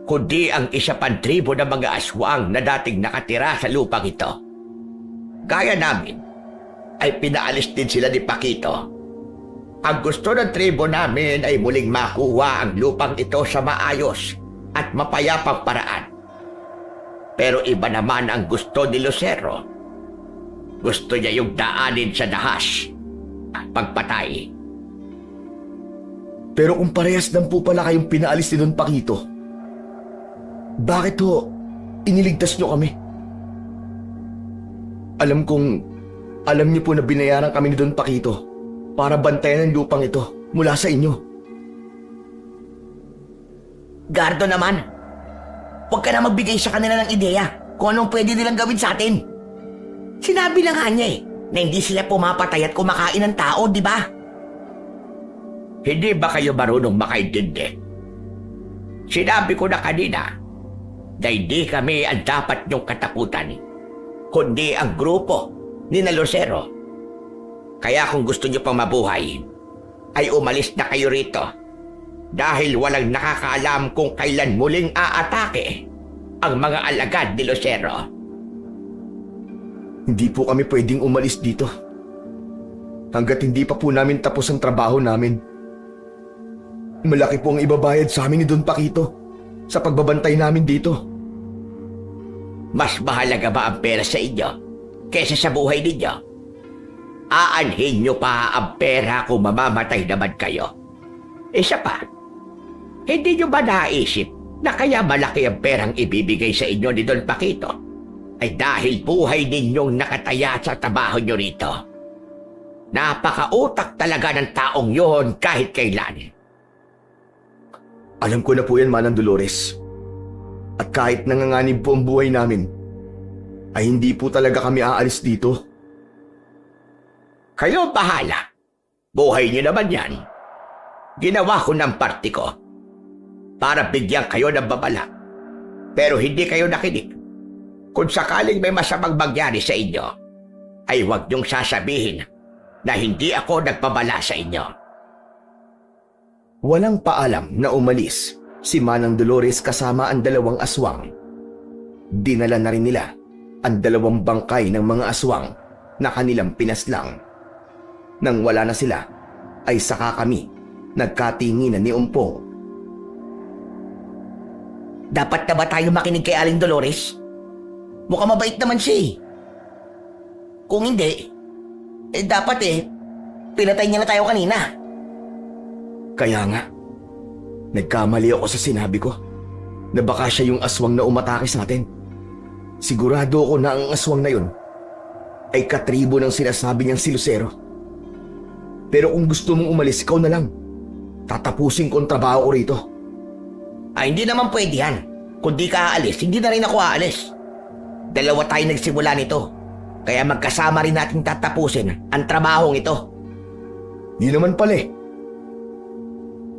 Speaker 2: kundi ang isa pang tribo ng mga aswang na dating nakatira sa lupang ito. Gaya namin ay pinaalis din sila ni Paquito. Ang gusto ng tribo namin ay muling makuha ang lupang ito sa maayos at mapayapang paraan. Pero iba naman ang gusto ni Lucero. Gusto niya yung daanin sa dahas at pagpatay.
Speaker 1: Pero kung parehas lang po pala kayong pinaalis ni Don Paquito, bakit ho iniligtas nyo kami? Alam niyo po na binayaran kami ni Don Paquito para bantayan ang lupang ito mula sa inyo.
Speaker 3: Gardo naman, huwag ka na magbigay sa kanila ng ideya kung anong pwede nilang gawin sa atin. Sinabi lang nga niya na hindi sila pumapatay at kumakain ng tao, di ba?
Speaker 2: Hindi ba kayo marunong makaintindi? Sinabi ko na kanina na hindi kami ang dapat niyong katakutan, kundi ang grupo ni na Lucero. Kaya kung gusto niyo pang mabuhay, ay umalis na kayo rito dahil walang nakakaalam kung kailan muling aatake ang mga alagad ni Lucero.
Speaker 1: Hindi po kami pwedeng umalis dito hanggat hindi pa po namin tapos ang trabaho namin. Malaki po ang ibabayad sa amin ni Don Paquito sa pagbabantay namin dito.
Speaker 2: Mas mahalaga ba ang pera sa inyo kesa sa buhay ninyo? Aanhin nyo pa ang pera kung mamamatay naman kayo. Isa pa, hindi nyo ba naisip na kaya malaki ang perang ibibigay sa inyo ni Don Paquito ay dahil buhay ninyong nakataya sa trabaho nyo rito? Napakautak talaga ng taong yon kahit kailan.
Speaker 1: Alam ko na po yan, Manang Dolores. At kahit nanganganib po ang buhay namin, ay hindi po talaga kami aalis dito.
Speaker 2: Kayo bahala. Buhay niyo naman yan. Ginawa ko ng party ko para bigyan kayo ng babala. Pero hindi kayo nakinig. Kung sakaling may masamang mangyari sa inyo, ay huwag niyong sasabihin na hindi ako nagpabala sa inyo.
Speaker 1: Walang paalam na umalis si Manang Dolores kasama ang dalawang aswang. Dinala na rin nila ang dalawang bangkay ng mga aswang na kanilang pinaslang. Nang wala na sila, ay saka kami nagkatinginan ni Umpong.
Speaker 3: Dapat na ba tayo makinig kay Aling Dolores? Mukhang mabait naman siya eh. Kung hindi, dapat pinatay niya na tayo kanina.
Speaker 1: Kaya nga, nagkamali ako sa sinabi ko na baka siya yung aswang na umatake sa atin. Sigurado ako na ang aswang na yun ay katribo ng sinasabi niyang si Lucero. Pero kung gusto mong umalis, ikaw na lang. Tatapusin ko ang trabaho ko rito.
Speaker 3: Ay, hindi naman pwede yan. Kung di ka aalis, hindi na rin ako aalis. Dalawa tayo nagsimula nito. Kaya magkasama rin natin tatapusin ang trabahong ito.
Speaker 1: Yun naman pala eh.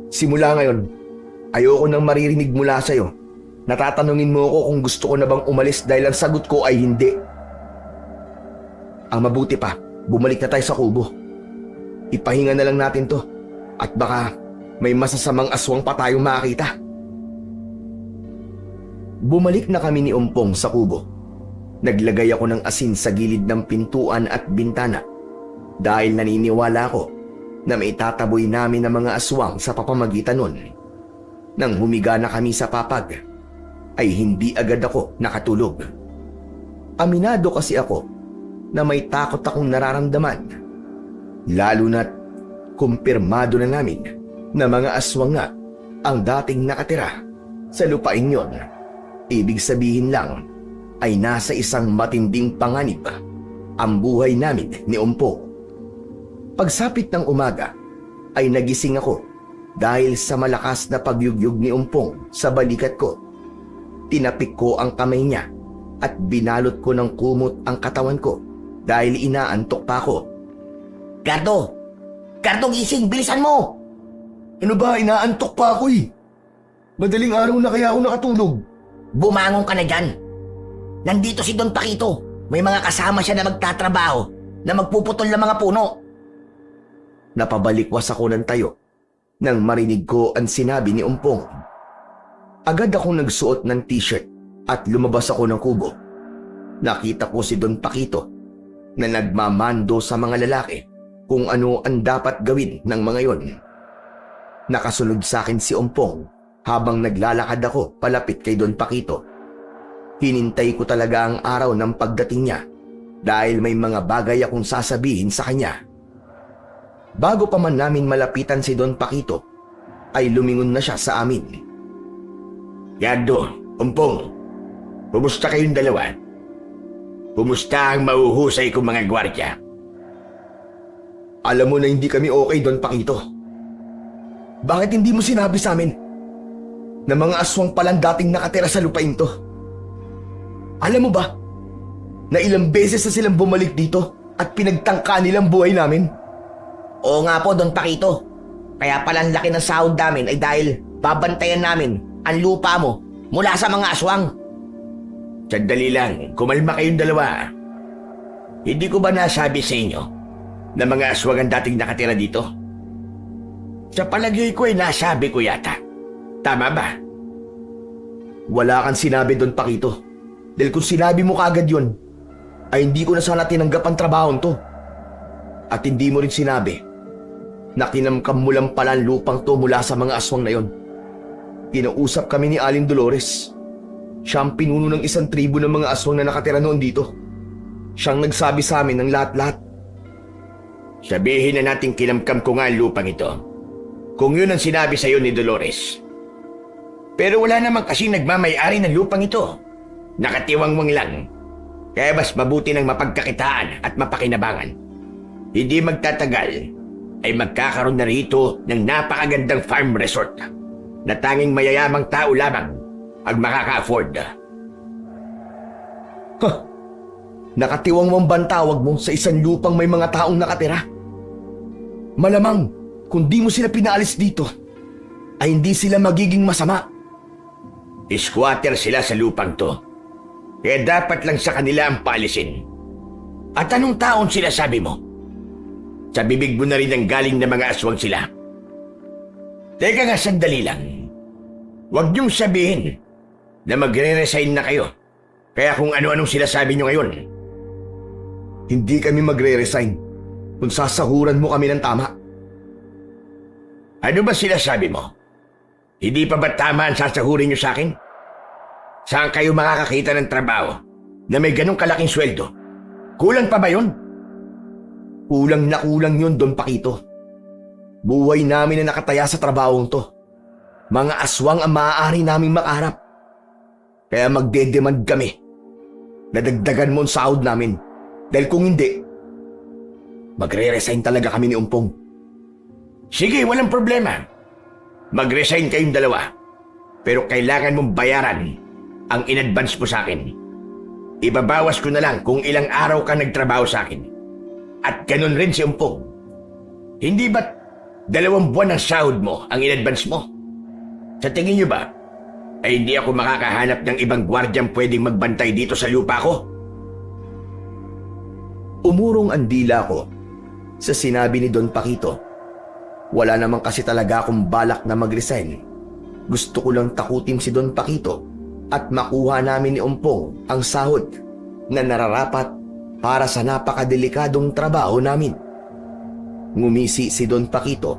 Speaker 1: Simula ngayon, ayoko nang maririnig mula sa'yo. Natatanungin mo ako kung gusto ko na bang umalis dahil ang sagot ko ay hindi. Ang mabuti pa, bumalik na tayo sa kubo. Ipahinga na lang natin to at baka may masasamang aswang pa tayong makakita. Bumalik na kami ni Umpong sa kubo. Naglagay ako ng asin sa gilid ng pintuan at bintana dahil naniniwala ako na may tataboy namin ng mga aswang sa papamagitan nun. Nang humiga na kami sa papag, ay hindi agad ako nakatulog. Aminado kasi ako na may takot akong nararamdaman. Lalo na't kumpirmado na namin na mga aswang nga ang dating nakatira sa lupain yon. Ibig sabihin lang ay nasa isang matinding panganib ang buhay namin ni Umpo. Pagsapit ng umaga ay nagising ako dahil sa malakas na pagyugyug ni Umpong sa balikat ko. Tinapik ko ang kamay niya at binalot ko ng kumot ang katawan ko dahil inaantok pa ako.
Speaker 3: Gardo! Gardo, gising! Bilisan mo!
Speaker 1: Ano ba? Inaantok pa ako eh. Madaling araw na kaya ako nakatulog.
Speaker 3: Bumangon ka na dyan. Nandito si Don Paquito. May mga kasama siya na magtatrabaho na magpuputol ng mga puno.
Speaker 1: Napabalikwas ako ng tayo nang marinig ko ang sinabi ni Umpong. Agad akong nagsuot ng t-shirt at lumabas ako ng kubo. Nakita ko si Don Paquito na nagmamando sa mga lalaki kung ano ang dapat gawin ng mga yon. Nakasunod sa akin si Ompong habang naglalakad ako palapit kay Don Paquito. Hinintay ko talaga ang araw ng pagdating niya dahil may mga bagay akong sasabihin sa kanya. Bago pa man namin malapitan si Don Paquito, ay lumingon na siya sa amin.
Speaker 2: Yardo, Ompong, kumusta kayong dalawa? Kumusta ang mauhusay kong mga gwardya?
Speaker 1: Alam mo na hindi kami okay, Don Paquito. Bakit hindi mo sinabi sa amin na mga aswang palang dating nakatira sa lupain to? Alam mo ba na ilang beses na silang bumalik dito at pinagtangka nilang buhay namin?
Speaker 3: Oo nga po, Don Paquito. Kaya palang laki ng sahod namin ay dahil babantayan namin ang lupa mo mula sa mga aswang.
Speaker 2: Sandali lang, kumalma kayong dalawa. Hindi ko ba nasabi sa inyo na mga aswang ang dating nakatira dito? Sa palagay ko ay nasabi ko yata. Tama ba?
Speaker 1: Wala kang sinabi, Don Paquito. Dahil kung sinabi mo kagad yun, ay hindi ko na sana tinanggap ang trabahon to. At hindi mo rin sinabi na kinamkam mo lang pala ang lupang to mula sa mga aswang na yon. Kinausap kami ni Aling Dolores. Siya ang pinuno ng isang tribo ng mga aswang na nakatira noon dito. Siyang nagsabi sa amin ng lahat-lahat.
Speaker 2: Sabihin na natin kinamkam ko nga ang lupang ito. Kung yun ang sinabi sa'yo ni Dolores. Pero wala naman kasing nagmamay-ari ng lupang ito. Nakatiwangwang lang. Kaya mas mabuti ng mapagkakitaan at mapakinabangan. Hindi magtatagal ay magkakaroon na rito ng napakagandang farm resort na tanging mayayamang tao lamang ang makaka-afford.
Speaker 1: Nakatiwangwang bantawag mo sa isang lupang may mga taong nakatira. Malamang kung di mo sila pinaalis dito, ay hindi sila magiging masama.
Speaker 2: Squatter sila sa lupang to. Kaya dapat lang sa kanila ang paalisin. At anong taon sila sabi mo? Sa bibig mo na rin ang galing na mga aswang sila. Teka nga, sandali lang. Huwag niyong sabihin na magre-resign na kayo. Kaya kung ano-anong sila sabi niyo ngayon.
Speaker 1: Hindi kami magre-resign kung sasahuran mo kami ng tama.
Speaker 2: Ano ba sila sabi mo? Hindi pa ba tama ang sasahurin niyo sa akin? Saan kayo makakakita ng trabaho na may ganong kalaking sweldo? Kulang pa ba yun?
Speaker 1: Kulang na kulang yun, Don Paquito. Buhay namin na nakataya sa trabahong to. Mga aswang ang maaari naming makaharap. Kaya magdedemand kami. Nadagdagan mo ang sahod namin. Dahil kung hindi, magre-resign talaga kami ni Umpong.
Speaker 2: Sige, walang problema. Mag-resign kayong dalawa. Pero kailangan mong bayaran ang in-advance mo sa akin. Ibabawas ko na lang kung ilang araw ka nagtrabaho sa akin. At ganun rin si Umpong. Hindi ba't 2 buwan ng sahod mo ang in-advance mo? Sa tingin niyo ba, ay hindi ako makakahanap ng ibang gwardyang pwedeng magbantay dito sa lupa ko?
Speaker 1: Umurong ang dila ko sa sinabi ni Don Paquito. Wala naman kasi talaga akong balak na mag-resign. Gusto ko lang takutin si Don Paquito at makuha namin ni Umpong ang sahod na nararapat para sa napakadelikadong trabaho namin. Ngumisi si Don Paquito.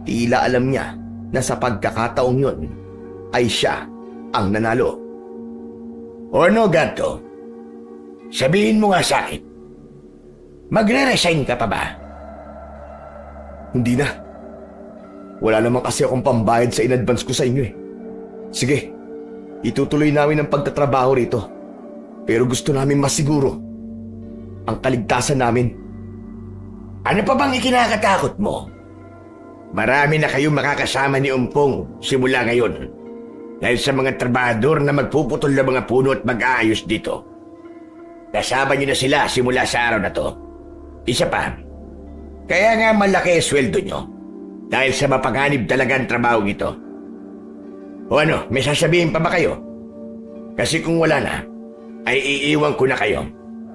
Speaker 1: Tila alam niya na sa pagkakataong yun ay siya ang nanalo.
Speaker 2: O ano, Ganto? Sabihin mo nga sa akin, magre-resign ka pa ba?
Speaker 1: Hindi na. Wala naman kasi akong pambayad sa in-advance ko sa inyo eh. Sige, itutuloy namin ang pagtatrabaho rito. Pero gusto namin masiguro ang kaligtasan namin.
Speaker 2: Ano pa bang ikinakatakot mo? Marami na kayong makakasama ni Umpong simula ngayon. Dahil sa mga trabahador na magpuputol ng mga puno at mag-aayos dito. Kasama niyo na sila simula sa araw na to. Isa pa, kaya nga malaki ang sweldo nyo. Dahil sa mapanganib talaga ang trabaho ito. O ano, may sasabihin pa ba kayo? Kasi kung wala na, ay iiwan ko na kayo.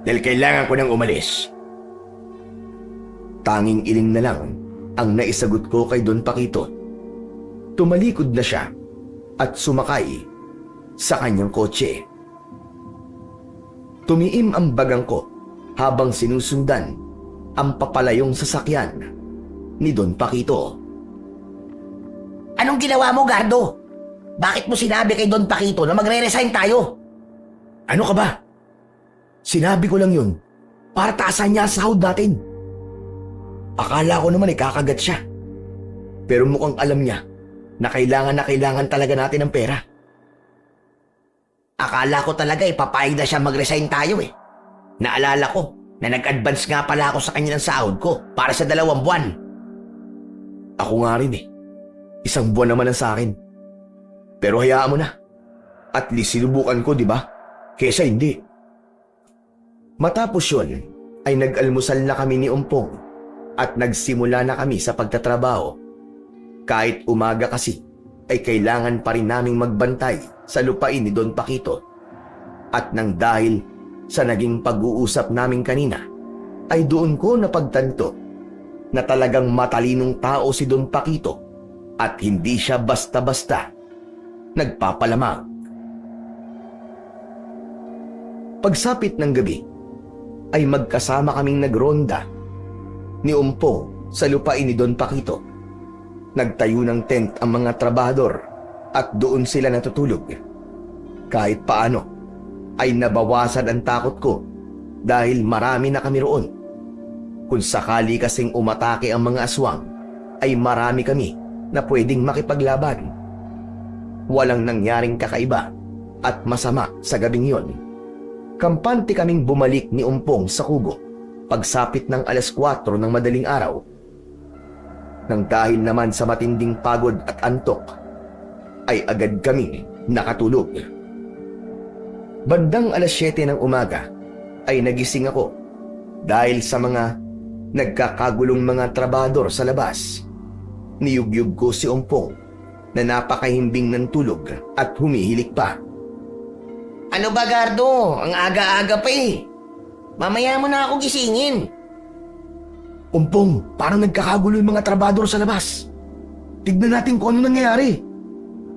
Speaker 2: Dahil kailangan ko nang umalis.
Speaker 1: Tanging iling na lang ang naisagot ko kay Don Paquito. Tumalikod na siya at sumakay sa kanyang kotse. Tumiim ang bagang ko habang sinusundan ang papalayong sasakyan ni Don Paquito.
Speaker 3: Anong ginawa mo, Gardo? Bakit mo sinabi kay Don Paquito na magre-resign tayo?
Speaker 1: Ano ka ba? Sinabi ko lang yun para taasan niya ang sahod natin. Akala ko naman kakagat siya. Pero mukhang alam niya na kailangan talaga natin ng pera.
Speaker 3: Akala ko talaga papayag na siya mag-resign tayo eh. Naalala ko na nag-advance nga pala ako sa kanya ng sahod ko para sa 2 buwan.
Speaker 1: Ako nga rin eh. 1 buwan naman ang sa akin. Pero hayaan mo na. At least sinubukan ko, di ba? Kesa hindi. Matapos yun, ay nag-almusal na kami ni Umpong at nagsimula na kami sa pagtatrabaho. Kahit umaga kasi, ay kailangan pa rin naming magbantay sa lupain ni Don Paquito. At nang dahil sa naging pag-uusap namin kanina, ay doon ko napagtanto na talagang matalinong tao si Don Paquito at hindi siya basta-basta nagpapalamang. Pagsapit ng gabi, ay magkasama kaming nagronda ni Umpong sa lupain ni Don Paquito. Nagtayo ng tent ang mga trabahador at doon sila natutulog. Kahit paano, ay nabawasan ang takot ko dahil marami na kami roon. Kung sakali kasing umatake ang mga aswang, ay marami kami na pwedeng makipaglaban. Walang nangyaring kakaiba at masama sa gabing yon. Kampante kaming bumalik ni Umpong sa kubo pagsapit ng 4:00 ng madaling araw. Nang dahil naman sa matinding pagod at antok, ay agad kami nakatulog. Bandang 7:00 ng umaga ay nagising ako dahil sa mga nagkakagulong mga trabador sa labas. Niyugyug ko si Umpong na napakahimbing ng tulog at humihilik pa.
Speaker 3: Ano ba, Gardo? Ang aga-aga pa eh. Mamaya mo na ako gisingin.
Speaker 1: Umpong, parang nagkakagulo yung mga trabador sa labas. Tignan natin kung ano nangyayari.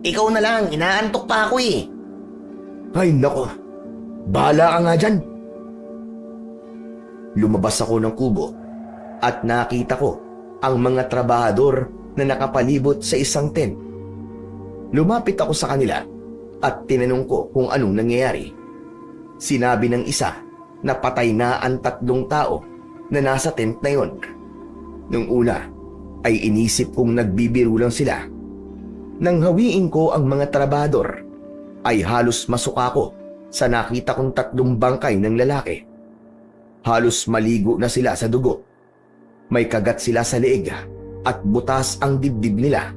Speaker 3: Ikaw na lang, inaantok pa ako eh.
Speaker 1: Ay nako, bahala ka nga dyan. Lumabas ako ng kubo at nakita ko ang mga trabahador na nakapalibot sa isang tent. Lumapit ako sa kanila at tinanong ko kung anong nangyayari. Sinabi ng isa na patay na ang 3 tao na nasa tent na yon. Nung una ay inisip kong nagbibiro lang sila. Nang hawiin ko ang mga trabador ay halos masuka ko sa nakita kong 3 bangkay ng lalaki. Halos maligo na sila sa dugo. May kagat sila sa leeg at butas ang dibdib nila.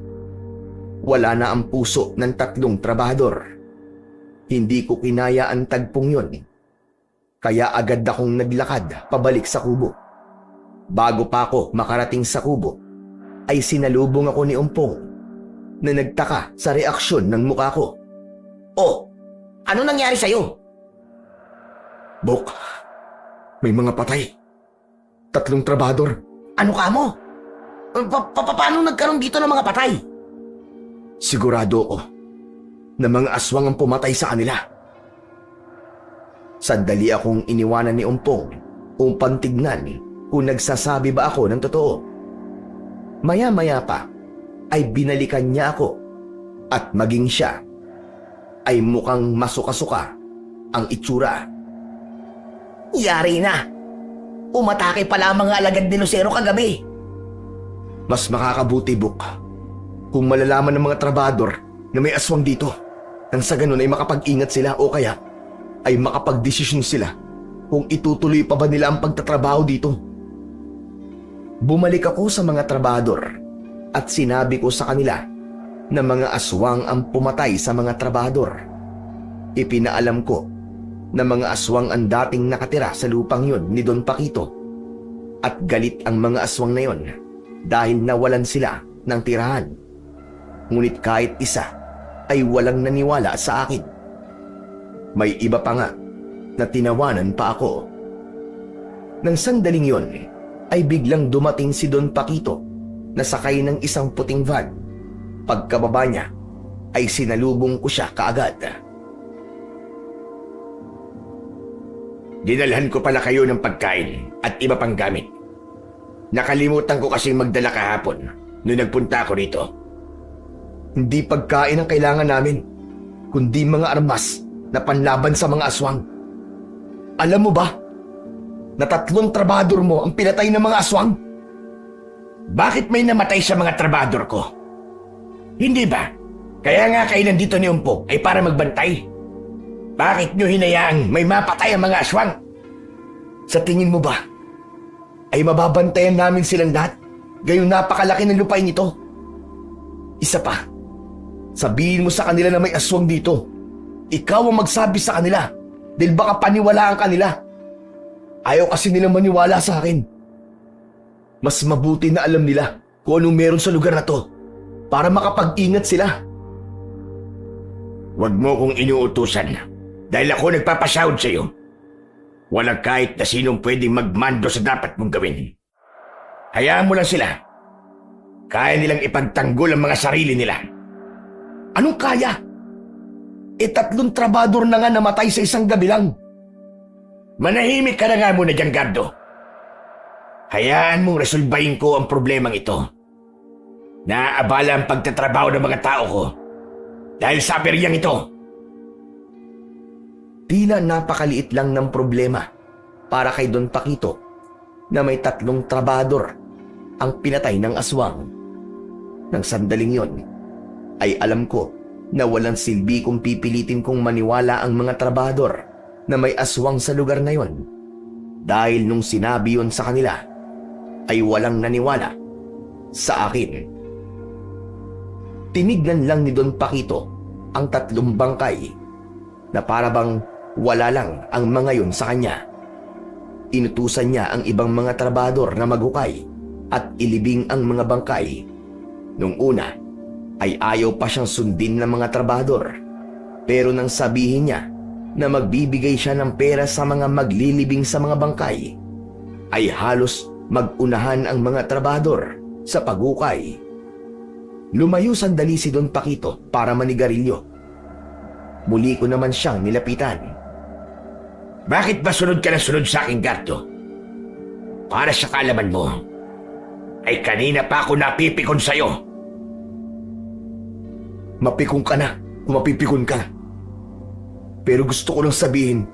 Speaker 1: Wala na ang puso ng 3 trabahador. Hindi ko kinaya ang tagpong yon. Kaya agad akong naglakad pabalik sa kubo. Bago pa ako makarating sa kubo, ay sinalubong ako ni Umpong na nagtaka sa reaksyon ng mukha ko.
Speaker 3: Oh, ano nangyari sa'yo?
Speaker 1: Bok, may mga patay. 3 trabador.
Speaker 3: Ano ka mo? Paano nagkaroon dito ng mga patay?
Speaker 1: Sigurado ako na mga aswang ang pumatay sa kanila. Sandali akong iniwanan ni Umpong upang tignan kung nagsasabi ba ako ng totoo. Maya-maya pa ay binalikan niya ako at maging siya ay mukhang masuka-suka ang itsura.
Speaker 3: Yari na! Umatake pala ang mga alagad ni Lucero kagabi.
Speaker 1: Mas makakabuti, Buk, kung malalaman ng mga trabador na may aswang dito, nang sa ganun ay makapag-ingat sila o kaya ay makapag-desisyon sila kung itutuloy pa ba nila ang pagtatrabaho dito. Bumalik ako sa mga trabador at sinabi ko sa kanila na mga aswang ang pumatay sa mga trabador. Ipinaalam ko na mga aswang ang dating nakatira sa lupang yon ni Don Paquito at galit ang mga aswang na yon dahil nawalan sila ng tirahan. Ngunit kahit isa ay walang naniwala sa akin. May iba pa nga na tinawanan pa ako. Nang sandaling yon ay biglang dumating si Don Paquito na sakay ng isang puting van. Pagkababa niya ay sinalubong ko siya kaagad.
Speaker 2: dinalhan ko pala kayo ng pagkain at iba pang gamit. Nakalimutan ko kasing magdala kahapon nung nagpunta ako rito.
Speaker 1: Hindi pagkain ang kailangan namin, kundi mga armas na panlaban sa mga aswang. Alam mo ba na 3 trabador mo ang pinatay ng mga aswang?
Speaker 2: Bakit may namatay sa mga trabador ko? Hindi ba? Kaya nga kayo nandito ni Umpo ay para magbantay. Bakit nyo hinayaang may mapatay ang mga aswang?
Speaker 1: Sa tingin mo ba ay mababantayan namin silang lahat gayong napakalaki ng lupain ito? Isa pa, sabihin mo sa kanila na may aswang dito. Ikaw ang magsabi sa kanila dahil baka paniwalaan kanila. Ayaw kasi nilang maniwala sa akin. Mas mabuti na alam nila kung anong meron sa lugar na to para makapag-ingat sila.
Speaker 2: Huwag mo kong inuutusan dahil ako nagpapasahod sa iyo. Walang kahit na sinong pwedeng magmando sa dapat mong gawin. Hayaan mo lang sila. Kaya nilang ipagtanggol ang mga sarili nila.
Speaker 1: Anong kaya? 3 trabador na nga namatay sa isang gabi lang.
Speaker 2: Manahimik ka na nga muna dyan, Gardo. Hayaan mong resolbahin ko ang problemang ito. Naaabala ang pagtatrabaho ng mga tao ko dahil sa aberyang ito.
Speaker 1: Tila napakaliit lang ng problema para kay Don Paquito na may 3 trabador ang pinatay ng aswang. Nang sandaling yon, ay alam ko na walang silbi kung pipilitin kong maniwala ang mga trabador na may aswang sa lugar na yon. Dahil nung sinabi yon sa kanila, ay walang naniwala sa akin. Tinignan lang ni Don Paquito ang 3 bangkay na para bang wala lang ang mga yon sa kanya. Inutusan niya ang ibang mga trabador na maghukay at ilibing ang mga bangkay. Nung una ay ayaw pa siyang sundin ng mga trabador, pero nang sabihin niya na magbibigay siya ng pera sa mga maglilibing sa mga bangkay, ay halos mag-unahan ang mga trabador sa paghukay. Lumayo sandali si Don Paquito para manigarilyo. Muli ko naman siyang nilapitan.
Speaker 2: Bakit ba sunod ka na sunod sa akin, Gardo? Para sa kaalaman mo, ay kanina pa ako napipikon sa'yo.
Speaker 1: Mapikon ka na kung mapipikon ka. Pero gusto ko lang sabihin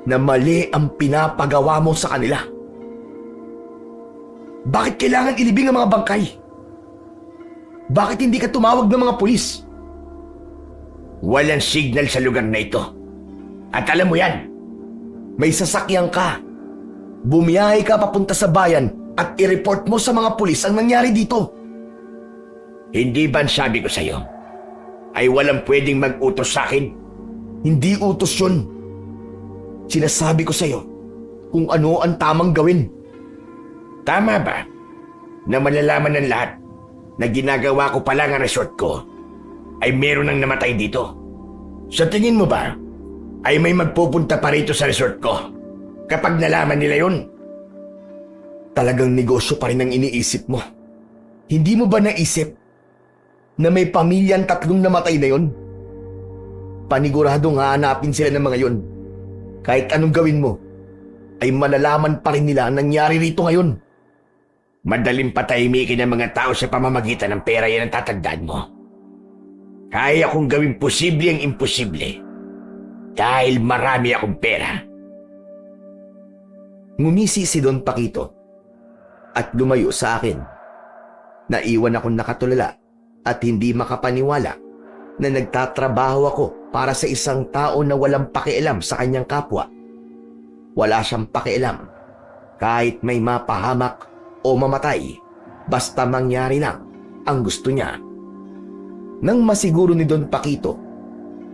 Speaker 1: na mali ang pinapagawa mo sa kanila. Bakit kailangan ilibing ang mga bangkay? Bakit hindi ka tumawag ng mga pulis?
Speaker 2: Walang signal sa lugar na ito. At alam mo yan.
Speaker 1: May sasakyan ka. Bumiyahe ka papunta sa bayan at i-report mo sa mga pulis ang nangyari dito.
Speaker 2: Hindi ba sabi ko sa'yo ay walang pwedeng mag-utos sa akin?
Speaker 1: Hindi utos yun. Sinasabi ko sa'yo kung ano ang tamang gawin.
Speaker 2: Tama ba na malalaman ng lahat na ginagawa ko pala ang resort ko ay meron nang namatay dito? Sa tingin mo ba ay may magpupunta pa rito sa resort ko kapag nalaman nila yun?
Speaker 1: Talagang negosyo pa rin ang iniisip mo. Hindi mo ba naisip na may pamilyang 3 namatay na yon? Paniguradong hahanapin sila ng mga yon. Kahit anong gawin mo, ay malalaman pa rin nila ang nangyari rito ngayon.
Speaker 2: Madaling patahimikin ang mga tao sa pamamagitan ng pera, yan ang tatandaan mo. Kaya kong gawin posible ang imposible dahil marami akong pera.
Speaker 1: Ngumisi si Don Paquito at lumayo sa akin. Naiwan akong nakatulala at hindi makapaniwala na nagtatrabaho ako para sa isang tao na walang pakialam sa kanyang kapwa. Wala siyang pakialam kahit may mapahamak o mamatay, basta mangyari lang ang gusto niya. Nang masiguro ni Don Paquito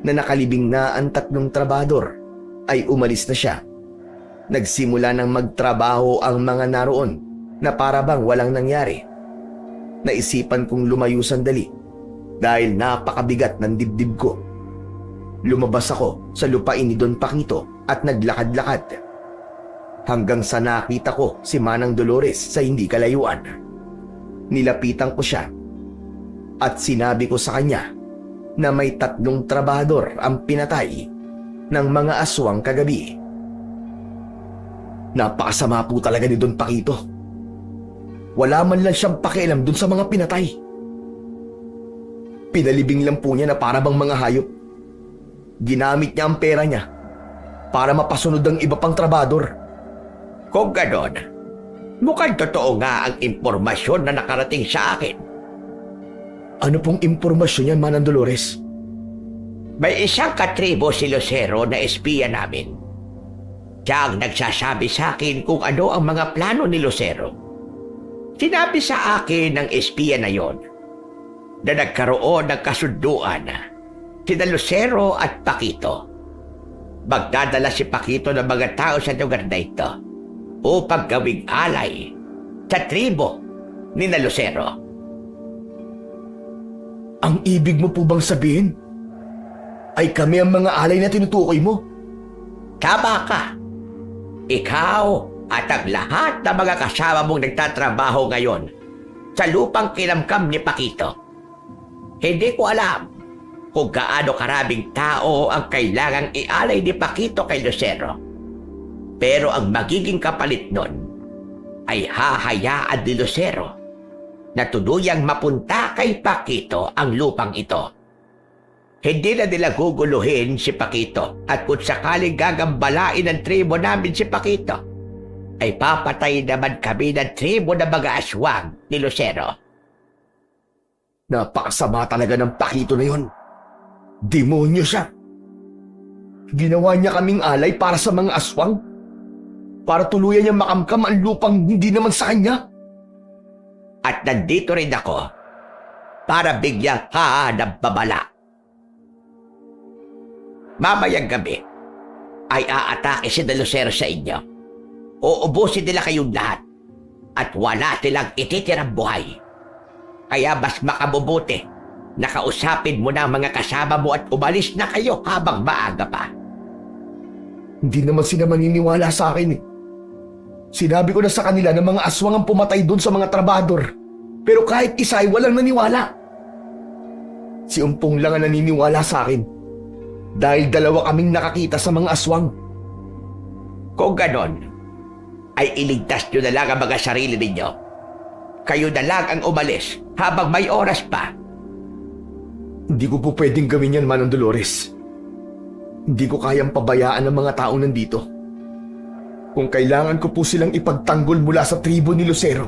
Speaker 1: na nakalibing na ang 3 trabador, ay umalis na siya. Nagsimula ng magtrabaho ang mga naroon na para bang walang nangyari. Naisipan kong lumayo sandali dahil napakabigat ng dibdib ko. Lumabas ako sa lupain ni Don Paquito at naglakad-lakad hanggang sa nakita ko si Manang Dolores sa hindi kalayuan. Nilapitan ko siya at sinabi ko sa kanya na may 3 trabador ang pinatay ng mga aswang kagabi. Napakasama po talaga ni Don Paquito. Wala man lang siyang pakialam dun sa mga pinatay. Pinalibing lang po niya na para bang mga hayop. Ginamit niya ang pera niya para mapasunod ang iba pang trabador.
Speaker 2: Kung ganon, mukhang totoo nga ang impormasyon na nakarating sa akin.
Speaker 1: Ano pong impormasyon yan, Manang Dolores?
Speaker 2: May isang katribo si Lucero na espiya namin. Siya ang nagsasabi sa akin kung ano ang mga plano ni Lucero. Sinabi sa akin ng espiya na yon na nagkaroon ng kasunduan sina Lucero at Paquito. Magdadala si Paquito ng mga tao sa lugar na ito upang gawing alay sa tribo ni na Lucero.
Speaker 1: Ang ibig mo po bang sabihin ay kami ang mga alay na tinutukoy mo?
Speaker 2: Tama ka. Ikaw at ang lahat ng mga kasama mong nagtatrabaho ngayon sa lupang kinamkam ni Paquito. Hindi ko alam kung gaano karaming tao ang kailangang ialay ni Paquito kay Lucero. Pero ang magiging kapalit nun ay hahayaan ni Lucero na tuluyang mapunta kay Paquito ang lupang ito. Hindi na nila guguluhin si Paquito at kung sakaling gagambalain ng tribo namin si Paquito, ay papatay naman kami ng tribo na mga aswang ni Lucero.
Speaker 1: Napakasama talaga ng Paquito na yon. Demonyo siya. Ginawa niya kaming alay para sa mga aswang. Para tuluyan niya makamkam ang lupang hindi naman sa kanya.
Speaker 2: At nandito rin ako para bigyan ka ng babala. Mamayang gabi ay aatake si Lucero sa inyo. Uubusin nila kayong lahat at wala silang ititirang buhay. Kaya mas makabubuti na kausapin mo na ang mga kasama mo at umalis na kayo habang maaga pa.
Speaker 1: Hindi naman sila maniniwala sa akin eh. Sinabi ko na sa kanila na mga aswang ang pumatay doon sa mga trabador. Pero kahit isa ay walang naniwala. Si Umpong lang ang naniniwala sa akin. Dahil dalawa kaming nakakita sa mga aswang.
Speaker 2: Kung ganon, ay iligtas nyo na lang ang mga sarili ninyo. Kayo na lang ang umalis habang may oras pa.
Speaker 1: Hindi ko po pwedeng gawin yan, Manang Dolores. Hindi ko kayang pabayaan ang mga taong nandito. Kung kailangan ko po silang ipagtanggol mula sa tribo ni Lucero,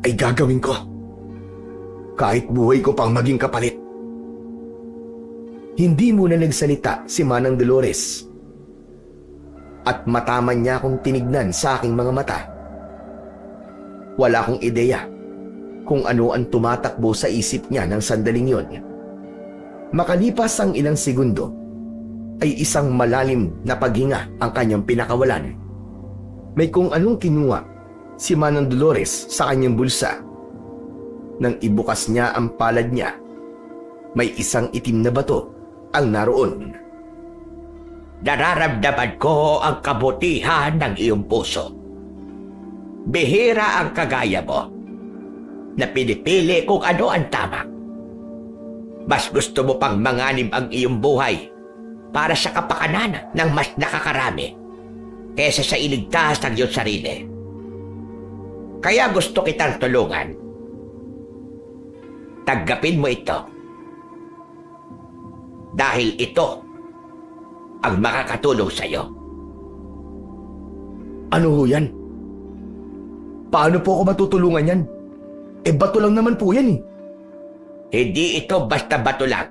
Speaker 1: ay gagawin ko. Kahit buhay ko pang maging kapalit. Hindi muna nagsalita si Manang Dolores. At mataman niya akong tinignan sa aking mga mata. Wala akong ideya kung ano ang tumatakbo sa isip niya ng sandaling yon. Makalipas ang ilang segundo, ay isang malalim na paghinga ang kanyang pinakawalan. May kung anong kinuha si Manang Dolores sa kanyang bulsa. Nang ibukas niya ang palad niya, may isang itim na bato ang naroon.
Speaker 2: Nararamdaman ko ang kabutihan ng iyong puso. Bihira ang kagaya mo na pinipili kung ano ang tama. Mas gusto mo pang manganib ang iyong buhay para sa kapakanan ng mas nakakarami kesa sa iligtas ng iyong sarili. Kaya gusto kitang tulungan. Tanggapin mo ito. Dahil ito ang makakatulong sa iyo.
Speaker 1: Ano ho yan? Paano po ako matutulungan yan? Bato lang naman po yan eh.
Speaker 2: Hindi ito basta bato lang.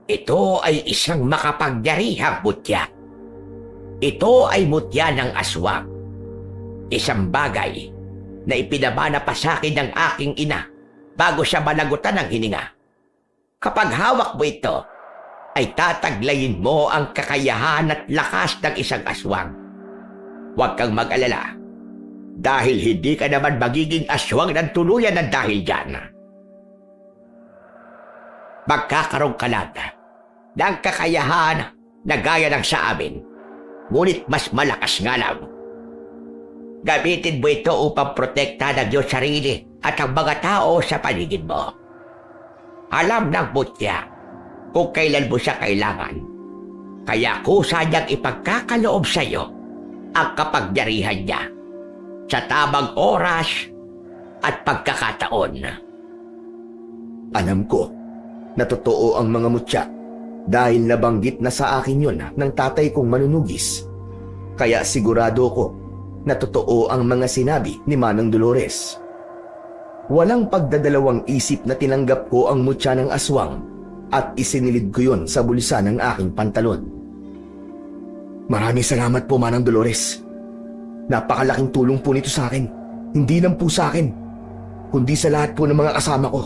Speaker 2: Ito ay isang makapangyarihang mutya. Ito ay mutya ng aswang. Isang bagay na ipinamana pa sa akin ng aking ina bago siya malagutan ng hininga. Kapag hawak mo ito, ay tataglayin mo ang kakayahan at lakas ng isang aswang. Huwag kang mag-alala, dahil hindi ka naman magiging aswang ng tuluyan ng dahil dyan. Magkakaroon ka lang ng kakayahan na gaya ng sa amin, ngunit mas malakas nga lang. Gamitin mo ito upang protektahan ang iyong sarili at ang mga tao sa paligid mo. Alam ng mutya kung kailan mo siya kailangan. Kaya kusa niyang ipagkakaloob sa iyo ang kapangyarihan niya sa tamang oras at pagkakataon.
Speaker 1: Alam ko na totoo ang mga mutya dahil nabanggit na sa akin yon ng tatay kong manunugis. Kaya sigurado ko na totoo ang mga sinabi ni Manang Dolores. Walang pagdadalawang isip na tinanggap ko ang mutya ng aswang at isinilid ko yon sa bulsa ng aking pantalon. Maraming salamat po, Manang Dolores. Napakalaking tulong po nito sa akin. Hindi lang po sa akin, kundi sa lahat po ng mga kasama ko.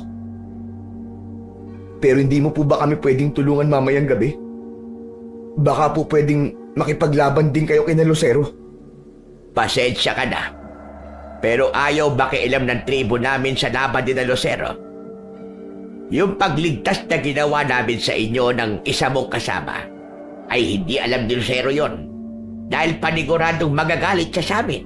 Speaker 1: Pero hindi mo po ba kami pwedeng tulungan mamayang gabi? Baka po pwedeng makipaglaban din kayo kina Lucero.
Speaker 2: Pasensya ka na. Pero ayaw makialam ng tribo namin sa laban ni Lucero. Yung pagligtas na ginawa namin sa inyo ng isa mong kasama ay hindi alam ni Lucero yon dahil paniguradong magagalit siya sa amin.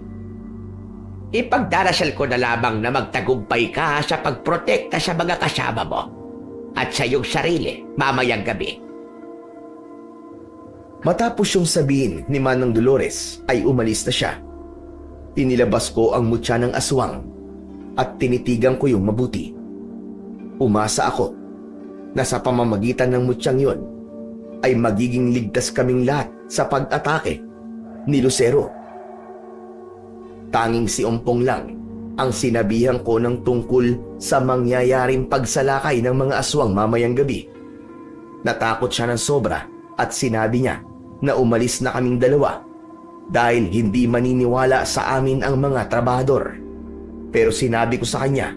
Speaker 2: Ipagdarasal ko na lamang na magtagumpay ka sa pagprotekta sa mga kasama mo at sa iyong sarili mamayang gabi.
Speaker 1: Matapos yung sabihin ni Manang Dolores ay umalis na siya. Inilabas ko ang mutya ng aswang at tinitigan ko yung mabuti. Umasa ako na sa pamamagitan ng mutyang yon ay magiging ligtas kaming lahat sa pag-atake ni Lucero. Tanging si Ompong lang ang sinabihan ko ng tungkol sa mangyayaring pagsalakay ng mga aswang mamayang gabi. Natakot siya ng sobra at sinabi niya na umalis na kaming dalawa dahil hindi maniniwala sa amin ang mga trabahador. Pero sinabi ko sa kanya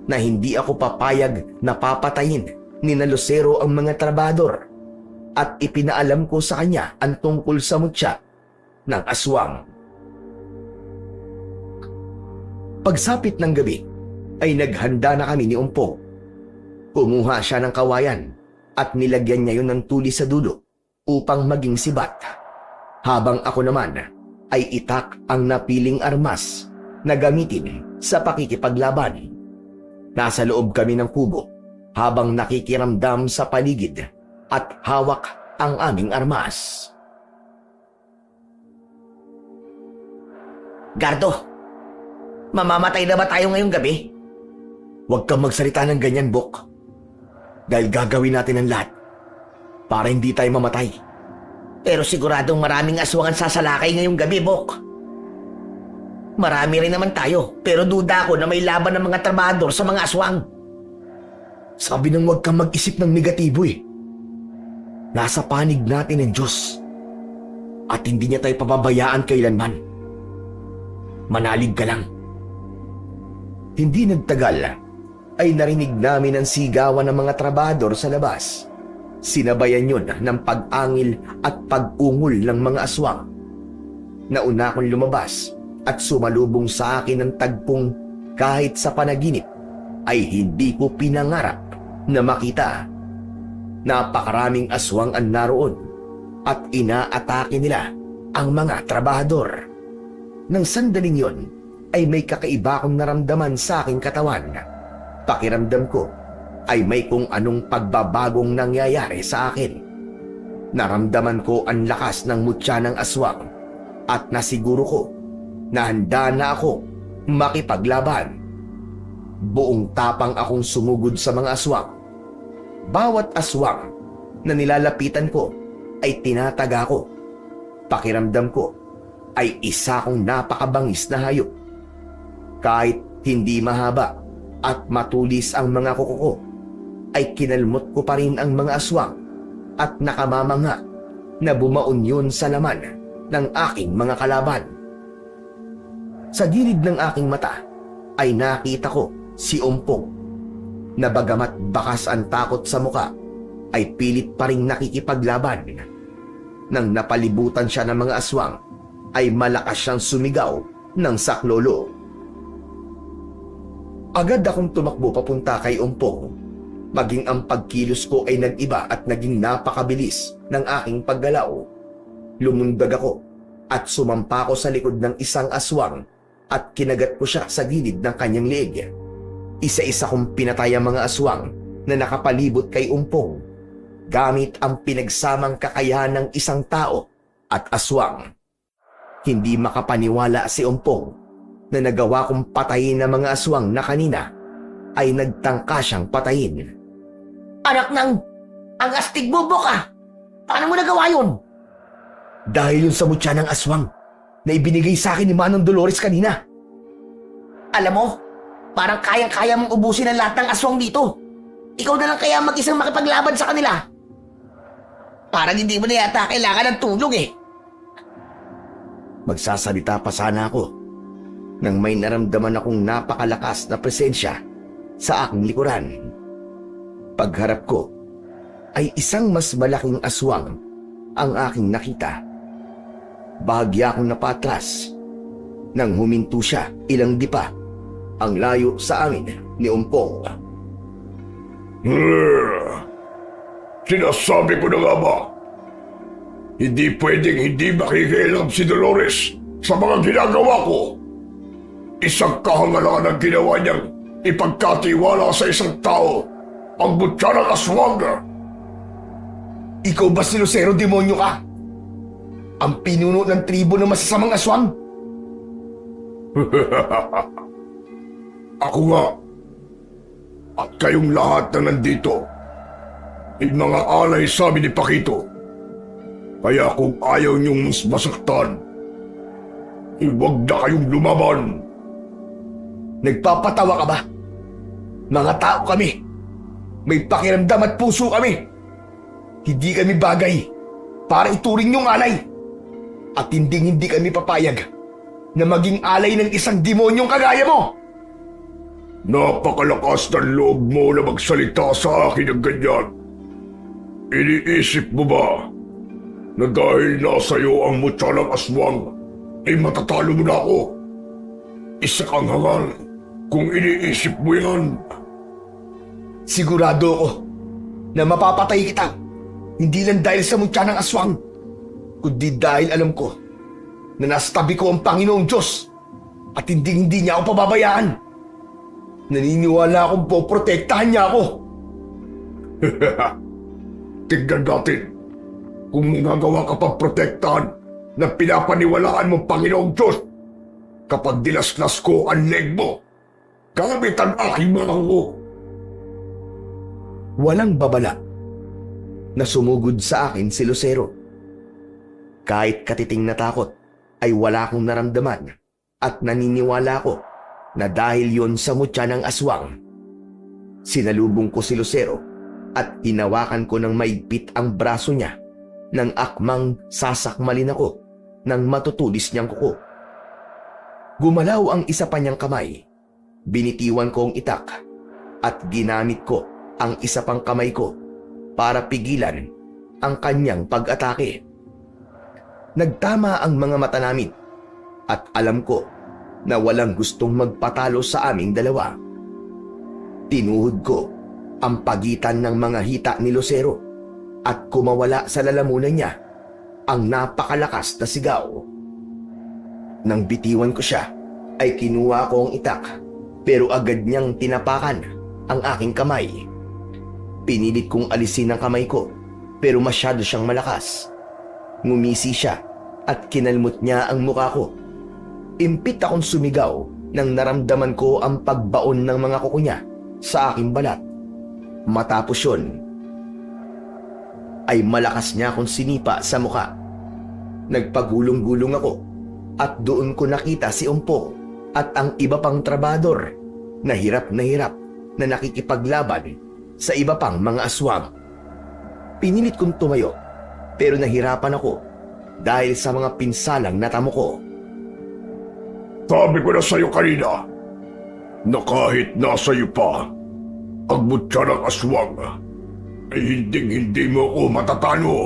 Speaker 1: na hindi ako papayag na papatayin ni na Lucero ang mga trabahador at ipinaalam ko sa kanya ang tungkol sa mutya ng aswang. Pagsapit ng gabi ay naghanda na kami ni Ompong. Kumuha siya ng kawayan at nilagyan niya yun ng tuli sa dulo upang maging sibat. Habang ako naman ay itak ang napiling armas na gamitin sa pakikipaglaban. Nasa loob kami ng kubo habang nakikiramdam sa paligid at hawak ang aming armas.
Speaker 3: Gardo, mamamatay na ba tayo ngayong gabi?
Speaker 1: Huwag kang magsalita ng ganyan, Bok. Dahil gagawin natin ang lahat para hindi tayo mamatay.
Speaker 3: Pero siguradong maraming aswang ang sasalakay ngayong gabi, Bok. Marami rin naman tayo, pero duda ko na may laban ng mga trabahador sa mga aswang.
Speaker 1: Sabi nang huwag kang mag-isip ng negatibo eh. Nasa panig natin ang Diyos at hindi niya tayo pababayaan kailanman. Manalig ka lang. Hindi nagtagal ay narinig namin ang sigawan ng mga trabahador sa labas. Sinabayan yun ng pag-angil at pag-ungol ng mga aswang. Nauna akong lumabas at sumalubong sa akin ang tagpong kahit sa panaginip ay hindi ko pinangarap na makita. Napakaraming aswang ang naroon at inaatake nila ang mga trabahador. Nang sandaling yon ay may kakaiba akong naramdaman sa aking katawan. Pakiramdam ko ay may kung anong pagbabagong nangyayari sa akin. Naramdaman ko ang lakas ng mutya ng aswang at nasiguro ko na handa na ako makipaglaban. Buong tapang akong sumugod sa mga aswang. Bawat aswang na nilalapitan ko ay tinataga ko. Pakiramdam ko ay isa kong napakabangis na hayop. Kahit hindi mahaba at matulis ang mga kuko ko, ay kinalmot ko pa rin ang mga aswang at nakamamanga na bumaon yun sa laman ng aking mga kalaban. Sa gilid ng aking mata ay nakita ko si Ompong na bagamat bakas ang takot sa muka ay pilit pa rin nakikipaglaban. Nang napalibutan siya ng mga aswang ay malakas siyang sumigaw ng saklolo. Agad akong tumakbo papunta kay Ompong. Maging ang pagkilos ko ay nag-iba at naging napakabilis ng aking paggalaw. Lumundag ako at sumampa ko sa likod ng isang aswang at kinagat ko siya sa gilid ng kanyang leeg. Isa-isa kong pinatay ang mga aswang na nakapalibot kay Ompong gamit ang pinagsamang kakayahan ng isang tao at aswang. Hindi makapaniwala si Umpong na nagawa kong patayin ng mga aswang na kanina ay nagtangka siyang patayin.
Speaker 3: Anak ng... Ang astig mo, Boka! Paano mo nagawa yun?
Speaker 1: Dahil yun sa mutya ng aswang na ibinigay sa akin ni Manong Dolores kanina.
Speaker 3: Alam mo, parang kayang-kaya mong ubusin ang lahat ng aswang dito. Ikaw na lang kaya mag-isang makipaglaban sa kanila. Parang hindi mo na yata kailangan ng tulong eh.
Speaker 1: Magsasalita pa sana ako nang may naramdaman akong napakalakas na presensya sa aking likuran. Pagharap ko ay isang mas malaking aswang ang aking nakita. Bahagya akong napatras nang huminto siya ilang dipa ang layo sa amin ni Umpong.
Speaker 2: Sinasabi ko na nga ba? Hindi pwedeng hindi makikialam si Dolores sa mga ginagawa ko. Isang kahangalangan ang ginawa niyang ipagkatiwala sa isang tao ang butya ng aswang.
Speaker 1: Ikaw ba si Lucero, demonyo ka? Ang pinuno ng tribo ng masasamang aswang?
Speaker 2: Ako nga. At kayong lahat na nandito ay mga alay sa amin ni Pakito. Kaya kung ayaw niyong mas masaktan, huwag na kayong lumaban.
Speaker 1: Nagpapatawa ka ba? Mga tao kami. May pakiramdam at puso kami. Hindi kami bagay para ituring yung alay. At hindi kami papayag na maging alay ng isang demonyong kagaya mo.
Speaker 2: Napakalakas ng loob mo na magsalita sa akin ng ganyan. Iniisip mo ba na dahil nasa iyo ang mutya ng aswang ay matatalo mo na ako? Isa kang hangal kung iniisip mo yan.
Speaker 1: Sigurado ako na mapapatay kita. Hindi lang dahil sa mutya ng aswang, kundi dahil alam ko na nasa tabi ko ang Panginoong Diyos at hindi niya ako pababayaan. Naniniwala akong poprotektahan niya ako.
Speaker 2: Tignan natin kung magagawa ka pang protektahan na pinapaniwalaan mong Panginoong Diyos. Kapag dinaslas ko ang leg mo, gamit ang aking mga ko.
Speaker 1: Walang babala na sumugod sa akin si Lucero. Kahit katiting na takot ay wala akong naramdaman at naniniwala ko na dahil yon sa mutya ng aswang. Sinalubong ko si Lucero at hinawakan ko ng maigpit ang braso niya nang akmang sasakmalin ako ng matutulis niyang kuko. Gumalaw ang isa pa niyang kamay. Binitiwan ko ang itak at ginamit ko ang isa pang kamay ko para pigilan ang kanyang pag-atake. Nagtama ang mga mata namin at alam ko na walang gustong magpatalo sa aming dalawa. Tinuhod ko ang pagitan ng mga hita ni Lucero at kumawala sa lalamunan niya ang napakalakas na sigaw. Nang bitiwan ko siya, ay kinuha ko ang itak pero agad niyang tinapakan ang aking kamay. Pinilit kong alisin ang kamay ko pero masyado siyang malakas. Ngumisi siya at kinalmot niya ang muka ko. Impit akong sumigaw nang naramdaman ko ang pagbaon ng mga kuko niya sa aking balat. Matapos yun, ay malakas niya akong sinipa sa muka. Nagpagulong-gulong ako at doon ko nakita si Umpong at ang iba pang trabador na hirap na nakikipaglaban sa iba pang mga aswang. Pinilit kong tumayo pero nahirapan ako dahil sa mga pinsalang natamo ko.
Speaker 2: Sabi ko na sa'yo kanina na kahit nasa iyo pa ang mutya ng aswang ay hindi mo ako matatalo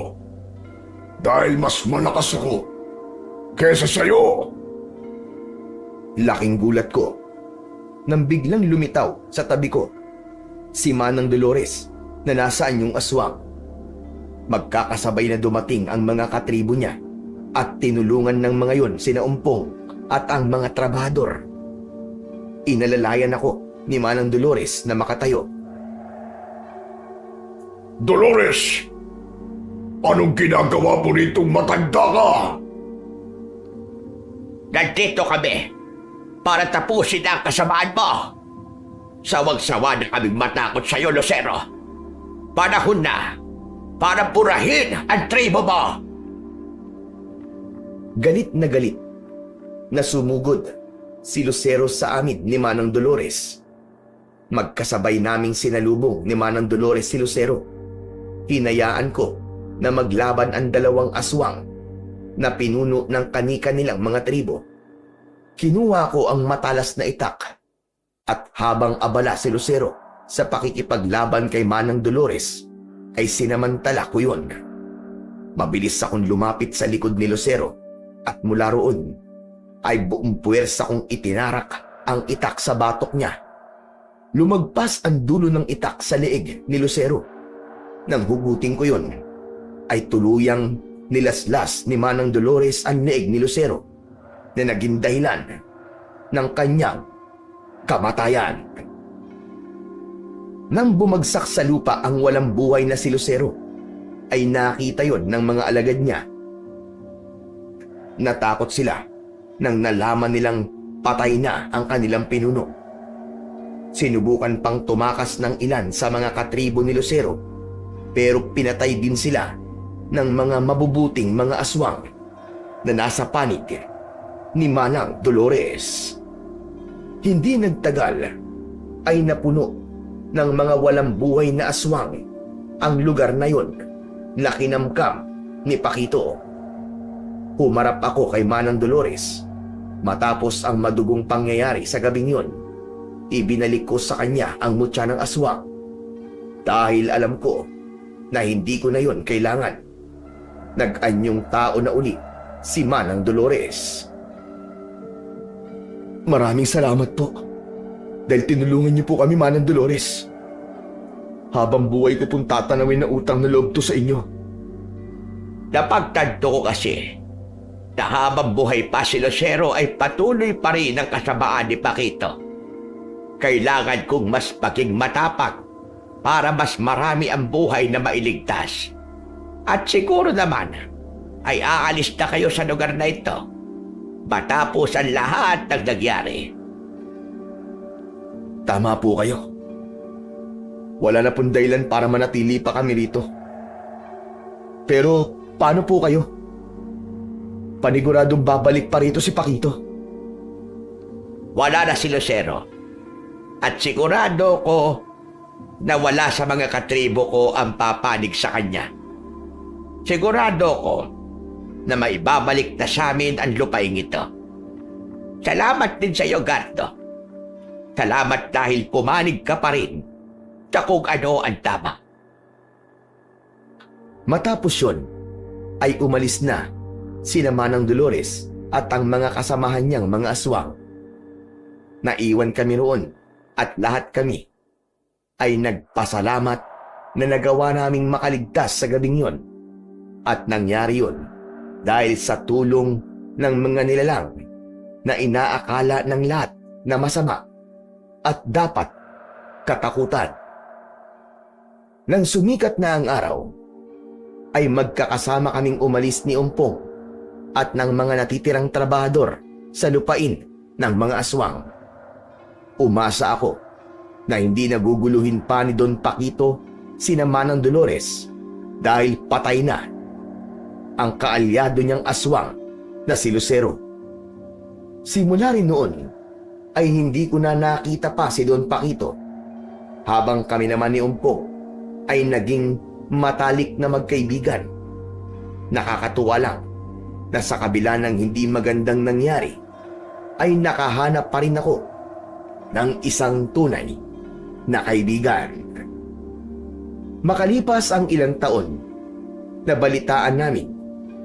Speaker 2: dahil mas malakas ako kesa sa'yo.
Speaker 1: Laking gulat ko nang biglang lumitaw sa tabi ko si Manang Dolores na nasaan yung aswang. Magkakasabay na dumating ang mga katribo niya at tinulungan ng mga yon sina Umpong at ang mga trabador. Inalalayan ako ni Manang Dolores na makatayo.
Speaker 2: Dolores! Anong ginagawa mo nitong matanda ka? Nandito kami para tapusin ang kasamaan mo. Sawag-sawa na kaming matakot sa'yo, Lucero. Panahon na para purahin ang tribo mo.
Speaker 1: Galit na sumugod si Lucero sa amin ni Manang Dolores. Magkasabay naming sinalubong ni Manang Dolores si Lucero. Hinayaan ko na maglaban ang dalawang aswang na pinuno ng kani-kanilang mga tribo. Kinuha ko ang matalas na itak at habang abala si Lucero sa pakikipaglaban kay Manang Dolores, ay sinamantala ko yun. Mabilis akong lumapit sa likod ni Lucero at mula roon ay buong puwersa kong itinarak ang itak sa batok niya. Lumagpas ang dulo ng itak sa leeg ni Lucero. Nang hugutin ko yun, ay tuluyang nilaslas ni Manang Dolores ang leeg ni Lucero na naging dahilan ng kanyang kamatayan. Nang bumagsak sa lupa ang walang buhay na si Lucero, ay nakita yon ng mga alagad niya. Natakot sila nang nalaman nilang patay na ang kanilang pinuno. Sinubukan pang tumakas ng ilan sa mga katribo ni Lucero, pero pinatay din sila ng mga mabubuting mga aswang na nasa panig ni Manang Dolores. Hindi nagtagal ay napuno ng mga walang buhay na aswang ang lugar na yon na kinamkam ni Paquito. Humarap ako kay Manang Dolores matapos ang madugong pangyayari sa gabing yon. Ibinalik ko sa kanya ang mutya ng aswang dahil alam ko na hindi ko na yon kailangan. Nag-anyong tao na uli si Manang Dolores. Maraming salamat po dahil tinulungan niyo po kami, Manang Dolores. Habang buhay ko pong tatanawin na utang na loob to sa inyo.
Speaker 2: Napagtanto ko kasi na habang buhay pa si Lucero ay patuloy pa rin ang kasamaan ni Paquito. Kailangan kong mas maging matapang para mas marami ang buhay na mailigtas. At siguro naman ay aalis na kayo sa lugar na ito matapos ang lahat ng nangyari.
Speaker 1: Tama po kayo. Wala na pong dahilan para manatili pa kami rito. Pero paano po kayo? Paniguradong babalik pa rito si Paquito.
Speaker 2: Wala na si Lucero. At sigurado ko na wala sa mga katribo ko ang papanig sa kanya. Sigurado ko na maibabalik na sa amin ang lupaing ito. Salamat din sa iyo, Gardo. Salamat dahil pumanig ka pa rin sa kung ano ang tama.
Speaker 1: Matapos yun, ay umalis na sina Manang Dolores at ang mga kasamahan niyang mga aswang. Naiwan kami roon at lahat kami ay nagpasalamat na nagawa naming makaligtas sa gabing yon. At nangyari yun dahil sa tulong ng mga nilalang na inaakala ng lahat na masama at dapat katakutan. Nang sumikat na ang araw, ay magkakasama kaming umalis ni Umpong at ng mga natitirang trabahador sa lupain ng mga aswang. Umasa ako na hindi naguguluhin pa ni Don Paquito sina Manang Dolores dahil patay na ang kaalyado niyang aswang na si Lucero. Simula rin noon ay hindi ko na nakita pa si Don Paquito, habang kami naman ni Umpong ay naging matalik na magkaibigan. Nakakatuwa lang na sa kabila ng hindi magandang nangyari ay nakahanap pa rin ako ng isang tunay na kaibigan. Makalipas ang ilang taon, nabalitaan namin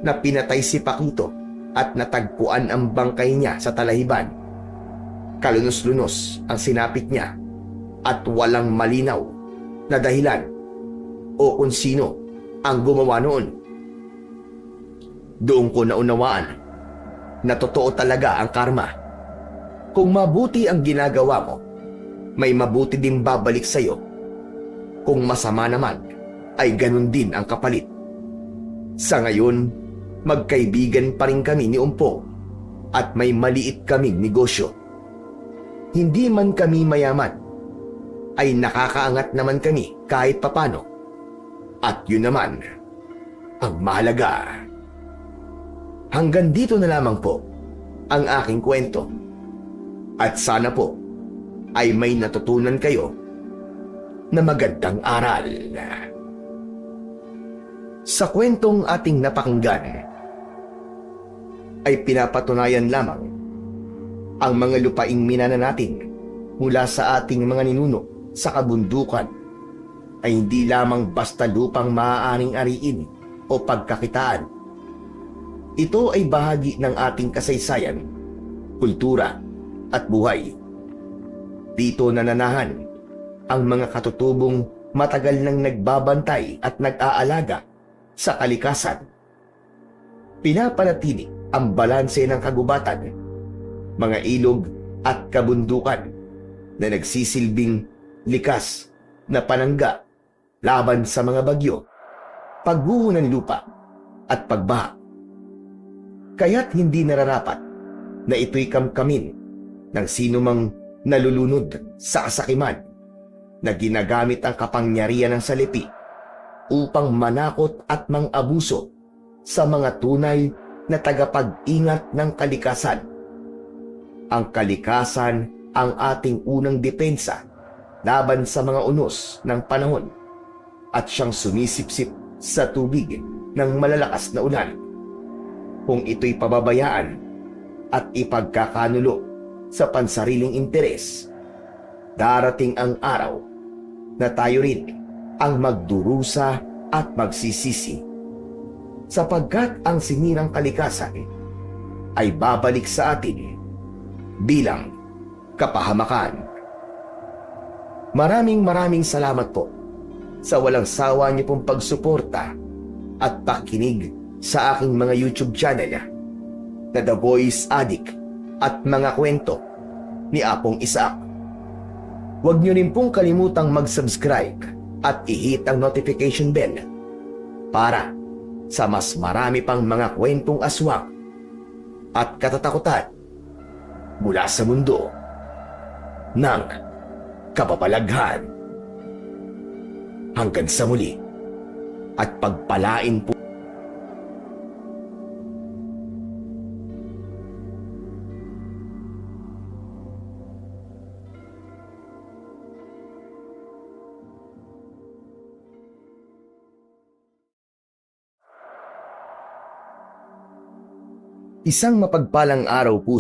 Speaker 1: na pinatay si Paquito at natagpuan ang bangkay niya sa talahiban. Kalunos-lunos ang sinapit niya at walang malinaw na dahilan o kung sino ang gumawa noon. Doon ko naunawaan na totoo talaga ang karma. Kung mabuti ang ginagawa mo, may mabuti din babalik sa'yo. Kung masama naman, ay ganun din ang kapalit. Sa ngayon, magkaibigan pa rin kami ni Umpong at may maliit kaming negosyo. Hindi man kami mayaman, ay nakakaangat naman kami kahit papano. At yun naman ang mahalaga. Hanggang dito na lamang po ang aking kwento. At sana po ay may natutunan kayo na magandang aral. Sa kwentong ating napakinggan ay pinapatunayan lamang ang mga lupaing minana natin mula sa ating mga ninuno sa kabundukan ay hindi lamang basta lupang maaaring ariin o pagkakitaan. Ito ay bahagi ng ating kasaysayan, kultura at buhay. Dito nananahan ang mga katutubong matagal nang nagbabantay at nag-aalaga sa kalikasan. Pinapanatili ang balanse ng kagubatan, mga ilog at kabundukan na nagsisilbing likas na panangga laban sa mga bagyo, pagguho ng lupa at pagbaha. Kaya't hindi nararapat na ito'y kamkamin ng sinumang nalulunod sa kasakiman na ginagamit ang kapangyarihan ng salipi upang manakot at mang-abuso sa mga tunay na tagapag-ingat ng kalikasan. Ang kalikasan ang ating unang depensa laban sa mga unos ng panahon at siyang sumisipsip sa tubig ng malalakas na ulan. Kung ito'y pababayaan at ipagkakanulo sa pansariling interes, darating ang araw na tayo rin ang magdurusa at magsisisi, sapagkat ang sinirang kalikasan ay babalik sa atin bilang kapahamakan. Maraming salamat po sa walang sawa niyo pong pagsuporta at pakinig sa aking mga YouTube channel na The Voice Addict at mga kwento ni Apong Isaac. Huwag niyo rin pong kalimutang mag-subscribe at i-hit ang notification bell para sa mas marami pang mga kwentong aswang at katatakutan mula sa mundo ng kababalaghan. Hanggang sa muli at pagpalain po. Isang mapagpalang araw po